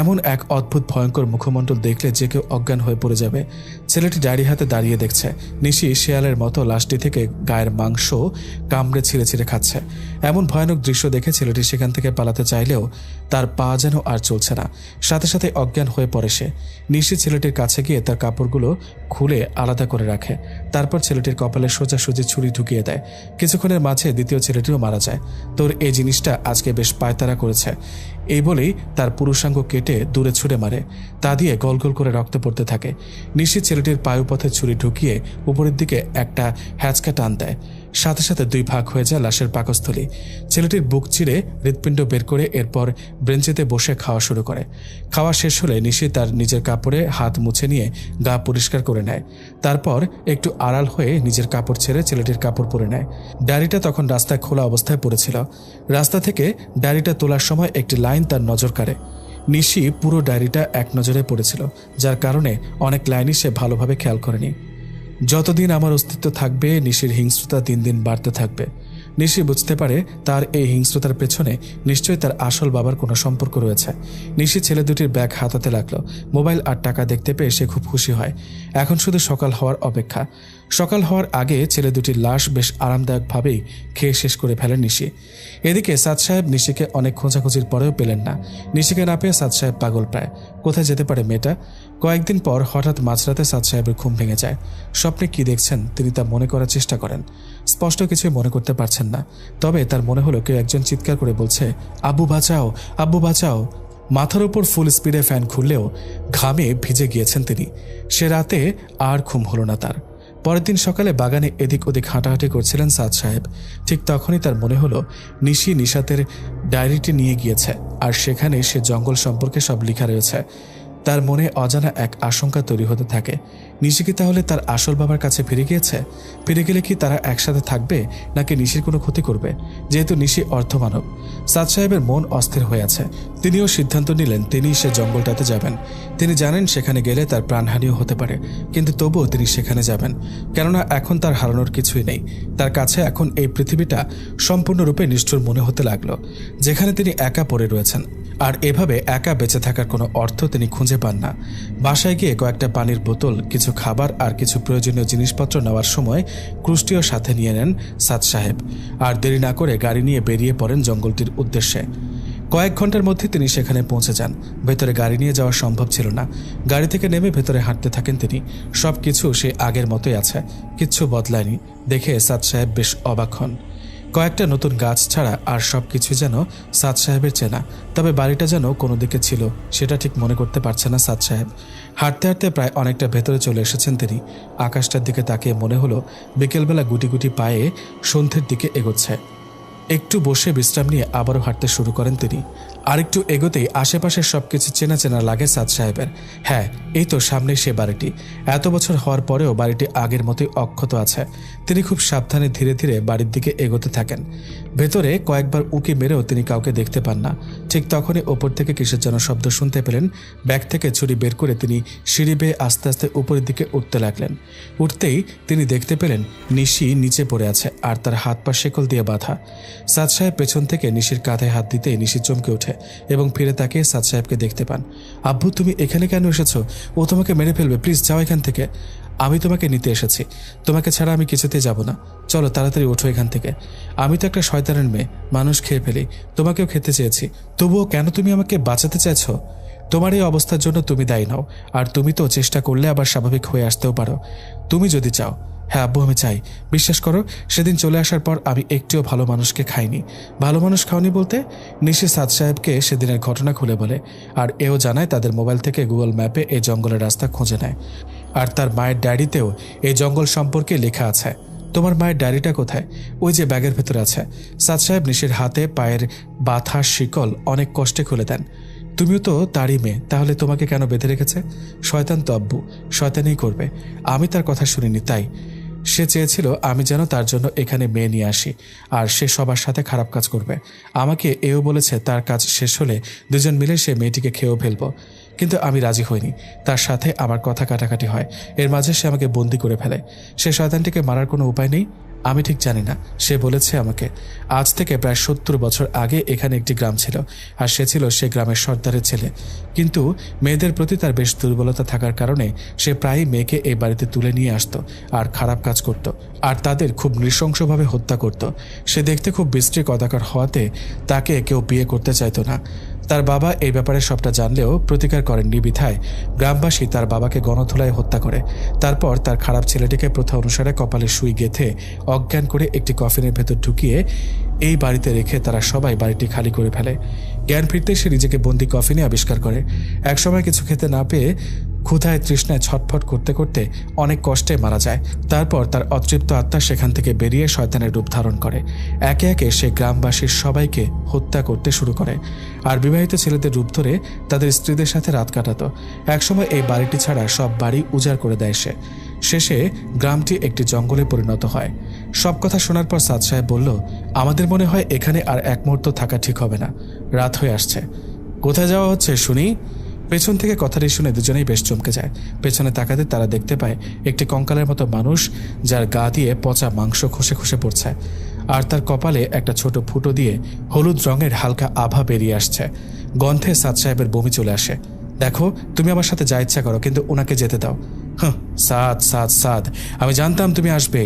এমন এক অদ্ভুত ভয়ঙ্কর মুখমণ্ডল দেখলে যে কেউ অজ্ঞান হয়ে পড়ে যাবে। ছেলেটি ডায়েরি হাতে দাঁড়িয়ে দেখছে। নিশি শেয়ালের মতো লাশটি থেকে গায়ের মাংস কামড়ে ছিঁড়ে ছিঁড়ে খাচ্ছে। এমন ভয়ানক দৃশ্য দেখে ছেলেটি সেখান থেকে পালাতে চাইলেও তার পা যেন আর চলছে না। সাথে সাথে অজ্ঞান হয়ে পড়ে সে। নিশি ছেলেটির কাছে গিয়ে তার কাপড়গুলো খুলে আলাদা করে রাখে। তারপর ছেলেটির কপালে সোজাসুজি ছুরি ঢুকিয়ে দেয়। কিছুক্ষণের মাঝে দ্বিতীয় ছেলেটিও মারা যায়। তোর এই জিনিসটা আজকে বেশ পায়তারা করেছে। এই বলেই তার পুরুষাঙ্গ কেটে দূরে ছুঁড়ে মারে। তা দিয়ে গল গল করে রক্ত পড়তে থাকে। নিশি ছেলেটির পায়ুপথে ছুরি ঢুকিয়ে উপরের দিকে একটা হ্যাচকা টান দেয়। সাথে সাথে 2 ভাগ হয়ে যায় লাশের পাকস্থলী। ছেলেটির বুক চিরে হৃৎপিণ্ড বের করে এরপর ব্রেঞ্চিতে বসে খাওয়া শুরু করে। খাওয়া শেষ হলে নিশি তার নিজের কাপড়ে হাত মুছে নিয়ে গা পরিষ্কার করে নেয়। তারপর একটু আড়াল হয়ে নিজের কাপড় ছেড়ে ছেলেটির কাপড় পরে নেয়। ডায়েরিটা তখন রাস্তায় খোলা অবস্থায় পড়েছিল। রাস্তা থেকে ডায়েরিটা তোলার সময় একটি লাইন তার নজর কাড়ে। নিশি পুরো ডায়েরিটা এক নজরে পড়েছিল, যার কারণে অনেক লাইনই সে ভালোভাবে খেয়াল করেনি। যতদিন আমার অস্তিত্ব থাকবে নিশির হিংস্রতা দিন দিন বাড়তে থাকবে। নিশি বুঝতে পারে তার এই হিংস্রতার পেছনে নিশ্চয়ই তার আসল বাবার কোনো সম্পর্ক রয়েছে। নিশি ছেলে দুটির ব্যাগ হাতাতে লাগলো। মোবাইল আর টাকা দেখতে পেয়ে সে খুব খুশি হয়। এখন শুধু সকাল হওয়ার অপেক্ষা। সকাল হওয়ার আগে ছেলে দুটির লাশ বেশ আরামদায়কভাবেই খেয়ে শেষ করে ফেলেন নিশি। এদিকে সাদ সাহেব নিশিকে অনেক খোঁজাখুঁজির পরেও পেলেন না। নিশিকে না পেয়ে সাদ সাহেব পাগল প্রায়। কোথায় যেতে পারে মেয়েটা? কয়েকদিন পর হঠাৎ মাঝরাতে সাদ সাহেবের ঘুম ভেঙে যায়। স্বপ্নে কি দেখছেন তিনি তা মনে করার চেষ্টা করেন। স্পষ্ট কিছুই মনে করতে পারছেন না, তবে তার মনে হলো কেউ একজন চিৎকার করে বলছে, আব্বু বাঁচাও, আব্বু বাঁচাও। মাথার উপর ফুল স্পিডে ফ্যান খুললেও ঘামে ভিজে গিয়েছেন তিনি। সে রাতে আর ঘুম হলো না তার। পরের দিন সকালে বাগানে এদিক ওদিক হাঁটাহাঁটি করছিলেন সাদ সাহেব। ঠিক তখনই তার মনে হলো নিশি নিশাতের ডায়েরিটি নিয়ে গিয়েছে, আর সেখানে সে জঙ্গল সম্পর্কে সব লেখা রয়েছে। তার মনে অজানা এক আশঙ্কা তৈরি হতে থাকে। নিশি কি তাহলে তার আসল বাবার কাছে ফিরে গিয়েছে? ফিরে গেলে কি তারা একসাথে থাকবে, নাকি নিশির কোনো ক্ষতি করবে? যেহেতু নিশি অর্থমানব, সাদ সাহেবের মন অস্থির হয়ে আছে। তিনিও সিদ্ধান্ত নিলেন তিনি সে জঙ্গলটাতে যাবেন। তিনি জানেন সেখানে গেলে তার প্রাণহানিও হতে পারে, কিন্তু তবুও তিনি সেখানে যাবেন, কেননা এখন তার হারানোর কিছুই নেই। তার কাছে এখন এই পৃথিবীটা সম্পূর্ণরূপে নিষ্ঠুর মনে হতে লাগলো, যেখানে তিনি একা পড়ে রয়েছেন। আর এভাবে একা বেঁচে থাকার কোনো অর্থ তিনি খুঁজে পান না। বাসায় গিয়ে কয়েকটা পানির বোতল, কিছু খাবার আর কিছু প্রয়োজনীয় জিনিসপত্র নেওয়ার সময় ক্রুশটিও সাথে নিয়ে নেন সাদ সাহেব। আর দেরি না করে গাড়ি নিয়ে বেরিয়ে পড়েন জঙ্গলটির উদ্দেশ্যে। কয়েক ঘন্টার মধ্যে তিনি সেখানে পৌঁছে যান। ভেতরে গাড়ি নিয়ে যাওয়া সম্ভব ছিল না। গাড়ি থেকে নেমে ভেতরে হাঁটতে থাকেন তিনি। সব কিছু সে আগের মতোই আছে, কিচ্ছু বদলায়নি। দেখে সাদ সাহেব বেশ অবাক হন। কয়েকটা নতুন গাছ ছাড়া আর সব কিছু যেন সাদ সাহেবের চেনা, তবে বাড়িটা যেন কোনো দিকে ছিল সেটা ঠিক মনে করতে পারছে না সাদ সাহেব। হাঁটতে হাঁটতে প্রায় অনেকটা ভেতরে চলে এসেছেন তিনি। আকাশটার দিকে তাকিয়ে মনে হলো বিকেলবেলা গুটি গুটি পায়ে সন্ধ্যের দিকে এগোচ্ছে। একটু বসে বিশ্রাম নিয়ে আবারও হাঁটতে শুরু করেন তিনি। আরেকটু এগোতেই আশেপাশের সবকিছু চেনা চেনা লাগে সাদ সাহেবের। হ্যাঁ, এই তো সামনে সে বাড়িটি। এত বছর হওয়ার পরেও বাড়িটি আগের মতোই অক্ষত আছে। তিনি খুব সাবধানে ধীরে ধীরে বাড়ির দিকে এগোতে থাকেন। ভেতরে কয়েকবার উঁকি মেরেও তিনি কাউকে দেখতে পান না। ঠিক তখনই ওপর থেকে কিসের যেন শব্দ শুনতে পেলেন। ব্যাগ থেকে ছুরি বের করে তিনি সিঁড়ি বেয়ে আস্তে আস্তে উপরের দিকে উঠতে লাগলেন। উঠতেই তিনি দেখতে পেলেন নিশি নিচে পড়ে আছে, আর তার হাত পা শেকল দিয়ে বাঁধা। সাদ সাহেব পেছন থেকে নিশির কাঁধে হাত দিতেই নিশি চমকে ওঠে এবং ফিরে তাকিয়ে সাদ সাহেবকে দেখতে পান। আব্বু, তুমি এখানে কেন এসেছো? ও তোমাকে মেরে ফেলবে, প্লিজ যাও এখান থেকে। আমি তোমাকে নিতে এসেছি, তোমাকে ছাড়া আমি কিছুতেই যাব না। চলো তাড়াতাড়ি ওঠো এখান থেকে। আমি তো একটা শয়তানের মেয়ে, মানুষ খেয়ে ফেলি, তোমাকেও খেতে চেয়েছি, তবুও কেন তুমি আমাকে বাঁচাতে চাইছো? তোমার এই অবস্থার জন্য তুমি দায়ী নাও, আর তুমি তো চেষ্টা করলে আবার স্বাভাবিক হয়ে আসতেও পারো, তুমি যদি চাও। হ্যাঁ আব্বু, আমি চাই। বিশ্বাস করো, সেদিন চলে আসার পর আমি একটিও ভালো মানুষকে খাইনি। ভালো মানুষ খাওনি বলতে? নিশি সাদ সাহেবকে সেদিনের ঘটনা খুলে বলে, আর এও জানায় তাদের মোবাইল থেকে গুগল ম্যাপে এই জঙ্গলের রাস্তা খুঁজে নেয়। আর তার মায়ের ডায়েরিতেও এই জঙ্গল সম্পর্কে লেখা আছে। তোমার মায়ের ডায়েরিটা কোথায়? ওই যে ব্যাগের ভেতরে আছে। সাদ সাহেব নিশির হাতে পায়ের বাথা শিকল অনেক কষ্টে খুলে দেন। তুমিও তো তারই মেয়ে, তাহলে তোমাকে কেন বেঁধে রেখেছে? শয়তান তো আব্বু, শয়তানই করবে। আমি তার কথা শুনিনি, তাই সে চেয়েছিল আমি যেন তার জন্য এখানে মেয়ে নিয়ে আসি, আর সে সবার সাথে খারাপ কাজ করবে। আমাকে এও বলেছে তার কাজ শেষ হলে দুজন মিলে সে মেয়েটিকে খেয়েও ফেলবো, কিন্তু আমি রাজি হইনি। তার সাথে আমার কথা কাটাকাটি হয়, এর মাঝে সে আমাকে বন্দি করে ফেলে। সে শয়তানটিকে মারার কোনো উপায় নেই? আমি ঠিক জানি না। সে বলেছে আমাকে আজ থেকে প্রায় ৭০ বছর আগে এখানে একটি গ্রাম ছিল, আর সে ছিল সে গ্রামের সর্দারের ছেলে। কিন্তু মেয়েদের প্রতি তার বেশ দুর্বলতা থাকার কারণে সে প্রায়ই মেয়েকে এই বাড়িতে তুলে নিয়ে আসতো আর খারাপ কাজ করত, আর তাদের খুব নৃশংসভাবে হত্যা করত। সে দেখতে খুব বিশ্রী কদাকার হওয়াতে তাকে কেউ বিয়ে করতে চাইতো না। তার বাবা এই ব্যাপারে সবটা জানলেও প্রতিকার করেননি বিধায় গ্রামবাসী তার বাবাকে গণধোলায় হত্যা করে। তারপর তার খারাপ ছেলেটিকে প্রথা অনুসারে কপালে সুই গেঁথে অজ্ঞান করে একটি কফিনের ভেতর ঢুকিয়ে এই বাড়িতে রেখে তারা সবাই বাড়িটি খালি করে ফেলে। জ্ঞান ফিরতে সে নিজেকে বন্দি কফিনে আবিষ্কার করে। একসময় কিছু খেতে না পেয়ে ক্ষুধায় তৃষ্ণায় ছটফট করতে করতে অনেক কষ্টে মারা যায়। তারপর তার অতৃপ্ত আত্মা সেখান থেকে বেরিয়ে শয়তানের রূপ ধারণ করে। একে একে সে গ্রামবাসীর সবাইকে হত্যা করতে শুরু করে আর বিবাহিত ছেলেদের রূপ ধরে তাদের স্ত্রীদের সাথে রাত কাটাতো। একসময় এই বাড়িটি ছাড়া সব বাড়ি উজাড় করে দেয় সে। শেষে গ্রামটি একটি জঙ্গলে পরিণত হয়। সব কথা শোনার পর সাদ সাহেব বলল, আমাদের মনে হয় এখানে আর এক মুহূর্ত থাকা ঠিক হবে না, রাত হয়ে আসছে। কোথায় যাওয়া হচ্ছে শুনি? পেছন থেকে কথাটি শুনে দুজনেই বেশ চমকে যায়। পেছনে তাকাতে তারা দেখতে পায় একটি কঙ্কালের মতো মানুষ, যার গা দিয়ে পচা মাংস খসে খসে পড়ছে আর তার কপালে একটা ছোট ফুটো দিয়ে হলুদ রঙের হালকা আভা বেরিয়ে আসছে। গন্ধে সাদ সাহেবের বমি চলে আসে। দেখো, তুমি আমার সাথে যা ইচ্ছা করো, কিন্তু ওনাকে যেতে দাও। হ্যাঁ, সাদ সাদ সাদ, আমি জানতাম তুমি আসবে।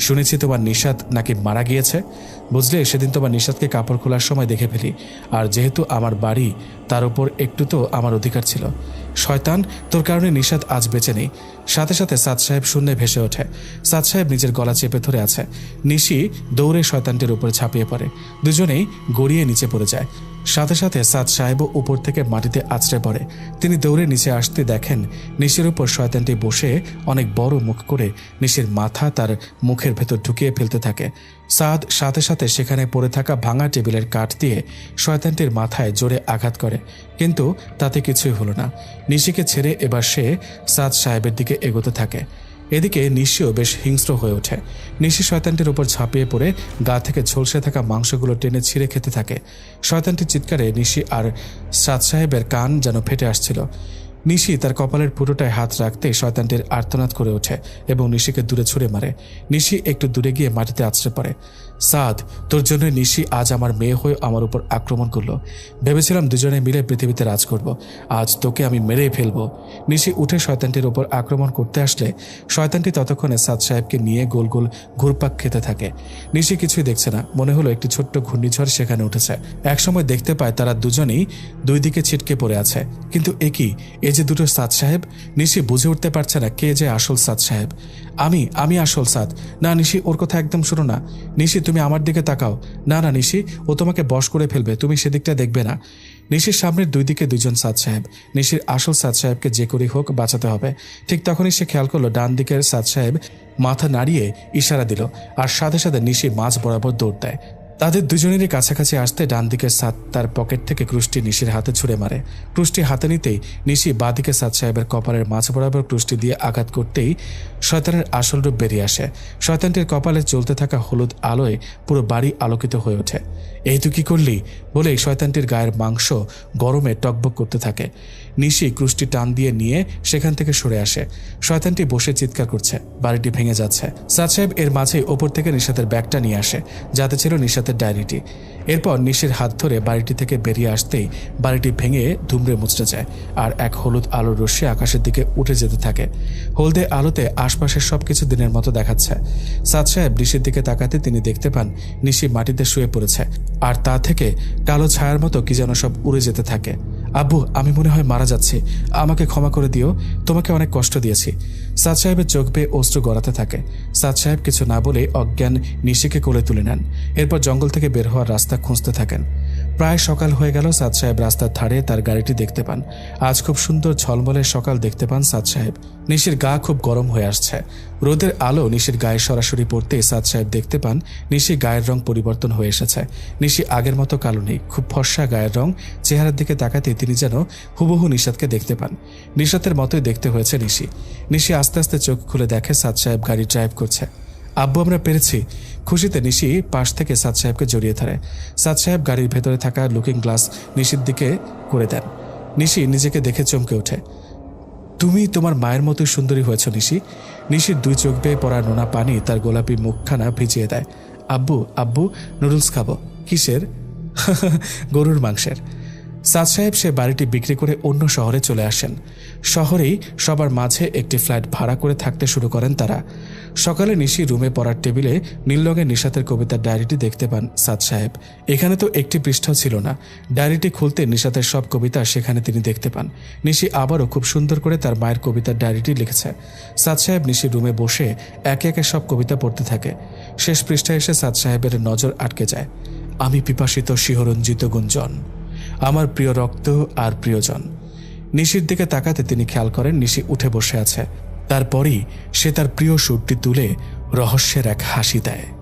শুনেছি তোমার নিশাত নাকি মারা গিয়েছে। বুঝলে, সেদিন তোমার নিশাতকে কাপড় খোলার সময় দেখে ফেলি, আর যেহেতু আমার বাড়ি, তার উপর একটু তো আমার অধিকার ছিল। শয়তান, তোর কারণে নিশাত আজ বেঁচে নেই। সাথে সাথে সাদ সাহেব শূন্যে ভেসে ওঠে। সাদ সাহেব নিজের গলা চেপে ধরে আছে। নিশি দৌড়ে শয়তানটির উপরে ঝাঁপিয়ে পড়ে। দুজনেই গড়িয়ে নিচে পড়ে যায়। সাথে সাথে সাদ সাহেবও উপর থেকে মাটিতে আছড়ে পড়ে। তিনি দৌড়ে নিচে আসতে দেখেন নিশির উপর শয়তানটি বসে অনেক বড় মুখ করে নিশির মাথা তার মুখের ভেতর ঢুকিয়ে ফেলতে থাকে। সাদ সাথে সাথে সেখানে পড়ে থাকা ভাঙা টেবিলের কাঠ দিয়ে শয়তানটির মাথায় জোরে আঘাত করে, কিন্তু তাতে কিছুই হলো না। নিশিকে ছেড়ে এবার সে সাদ সাহেবের দিকে এগোতে থাকে। এদিকে নিশিও বেশ হিংস্র হয়ে ওঠে। নিশি শয়তানটির উপর ঝাঁপিয়ে পড়ে গা থেকে ঝলসে থাকা মাংসগুলো টেনে ছিঁড়ে খেতে থাকে। শয়তানটির চিৎকারে নিশি আর সাদ সাহেবের কান যেন ফেটে আসছিল। নিশি তার কপালের ফুটোটায় হাত রাখতে শয়তানটির আর্তনাদ করে ওঠে এবং নিশিকে দূরে ছুঁড়ে মারে। নিশি একটু দূরে গিয়ে মাটিতে আছড়ে পড়ে। সাদ, তোর জন্য নিশি আজ আমার মেয়ে হয়ে আমার উপর আক্রমণ করলো। ভেবেছিলাম দুজনে মিলে পৃথিবীতে রাজ করব। আজ তোকে আমি মেরেই ফেলবো। নিশি উঠে শয়তানটির উপর আক্রমণ করতে আসলে শয়তানটি ততক্ষণে সাদ সাহেবকে নিয়ে গোল গোল ঘুরপাক খেতে থাকে। নিশি কিছুই দেখছে না, মনে হলো একটি ছোট্ট ঘূর্ণিঝড় সেখানে উঠেছে। একসময় দেখতে পায় তারা দুজনেই দুই দিকে ছিটকে পড়ে আছে। কিন্তু একই, এ যে দুটো সাদ সাহেব। নিশি বুঝে উঠতে পারছে না কে যে আসল সাদ সাহেব। আমি আসল সাদ। না নিশি, ওর কথা একদম শোনো না। নিশি, তুমি আমার দিকে তাকাও। না না নিশি, ও তোমাকে বশ করে ফেলবে, তুমি সেদিকটা দেখবে না। নিশির সামনের দুই দিকে দুজন সাদ সাহেব। নিশির আসল সাদ সাহেবকে যে করেই হোক বাঁচাতে হবে। ঠিক তখনই সে খেয়াল করলো ডান দিকের সাদ সাহেব মাথা নাড়িয়ে ইশারা দিল, আর সাথে সাথে নিশি মাঝ বরাবর দৌড় দেয়। তাদের দুজনেরই কাছাকাছি আসতে ডান দিকের সাদ তার পকেট থেকে ক্রুশটি নিশির হাতে ছুঁড়ে মারে। ক্রুশটি হাতে নিতেই নিশি বাঁ দিকে সাদ সাহেবের কপালের মাঝ বরাবর ক্রুশটি দিয়ে আঘাত করতেই শয়তানের আসল রূপ বেরিয়ে আসে। শয়তানটির কপালে চলতে থাকা হলুদ আলোয় পুরো বাড়ি আলোকিত হয়ে ওঠে। এই তুই কি করলি বলেই শয়তানটির গায়ের মাংস গরমে টকবক করতে থাকে। নিশি ক্রুশটি টান দিয়ে নিয়ে সেখান থেকে সরে আসে। শয়তানটি বসে চিৎকার করছে, বাড়িটি ভেঙে যাচ্ছে। সাদ সাহেব এর মাঝেই ওপর থেকে নিশাতের ব্যাগটা নিয়ে আসে, যাতে ছিল নিশাতের ডায়েরিটি। এরপর নিশির হাত ধরে বাড়িটি থেকে বেরিয়ে আসতেই বাড়িটি ভেঙে ধুমড়ে মুচড়ে যায়, আর এক হলুদ আলোর রশ্মি আকাশের দিকে উঠে যেতে থাকে। হলদে আলোতে আশপাশের সবকিছু দিনের মতো দেখাচ্ছে। সাদ সাহেব নিশির দিকে তাকাতে তিনি দেখতে পান নিশি মাটিতে শুয়ে পড়েছে, আর তা থেকে কালো ছায়ার মতো কি যেন সব উড়ে যেতে থাকে। আব্বু, আমি মনে হয় মারা যাচ্ছি, আমাকে ক্ষমা করে দিও, তোমাকে অনেক কষ্ট দিয়েছি। সাদ সাহেবের চোখ বেয়ে অশ্রু গড়াতে থাকে। সাদ সাহেব কিছু না বলে অজ্ঞান নিশিকে কোলে তুলে নেন। এরপর জঙ্গল থেকে বের হওয়ার রাস্তা খুঁজতে থাকেন। প্রায় সকাল হয়ে গেল। সাদ সাহেব রাস্তার ধারে তার গাড়িটি দেখতে পান। আজ খুব সুন্দর ঝলমলে সকাল দেখতে পান সাদ সাহেব। নিশির গা খুব গরম হয়ে আসছে। রোদের আলো নিশির গায়ে সরাসরি পড়তে সাদ সাহেব দেখতে পান নিশির গায়ের রং পরিবর্তন হয়ে এসেছে। নিশি আগের মতো কালো নেই, খুব ফর্সা গায়ের রং। চেহারার দিকে তাকাতে তিনি যেন হুবহু নিশাতকে দেখতে পান। নিশাতের মতোই দেখতে হয়েছে নিশি। নিশি আস্তে আস্তে চোখ খুলে দেখে সাদ সাহেব গাড়ি ড্রাইভ করছে। আব্বু, আমরা পেরেছি। খুশিতে নিশি পাশ থেকে সাদ সাহেবকে জড়িয়ে ধরে। সাদ সাহেব গাড়ির ভেতরে থাকা লুকিং গ্লাস নিশির দিকে করে দেন। নিশি নিজেকে দেখে চমকে ওঠে। তুমি তোমার মায়ের মতোই সুন্দরী হয়েছ নিশি। নিশির দুই চোখ বেয়ে পড়া নোনা পানি তার গোলাপি মুখখানা ভিজিয়ে দেয়। আব্বু, আব্বু, নুডলস খাবো। কিসের? গরুর মাংসের। সাদ সাহেব সে বাড়িটি বিক্রি করে অন্য শহরে চলে আসেন। শহরেই সবার মাঝে একটি ফ্ল্যাট ভাড়া করে থাকতে শুরু করেন তারা। সকালে নিশি রুমে পড়ার টেবিলে নীল রঙের নিশাতের কবিতার ডায়েরিটি দেখতে পান সাদ সাহেব। এখানে তো একটি পৃষ্ঠাও ছিল না। ডায়েরিটি খুলতে নিশাতের সব কবিতা সেখানে তিনি দেখতে পান। নিশি আবারও খুব সুন্দর করে তার মায়ের কবিতার ডায়েরিটি লিখেছে। সাদ সাহেব নিশির রুমে বসে একে একে সব কবিতা পড়তে থাকে। শেষ পৃষ্ঠায় এসে সাদ সাহেবের নজর আটকে যায়। আমি পিপাসিত শিহরঞ্জিত গুঞ্জন, আমার প্রিয় রক্ত আর প্রিয়জন। নিশির দিকে তাকাতে তিনি খেয়াল করেন নিশি উঠে বসে আছে। তারপরই সে তার প্রিয় সুরটি তুলে রহস্যের এক হাসি দেয়।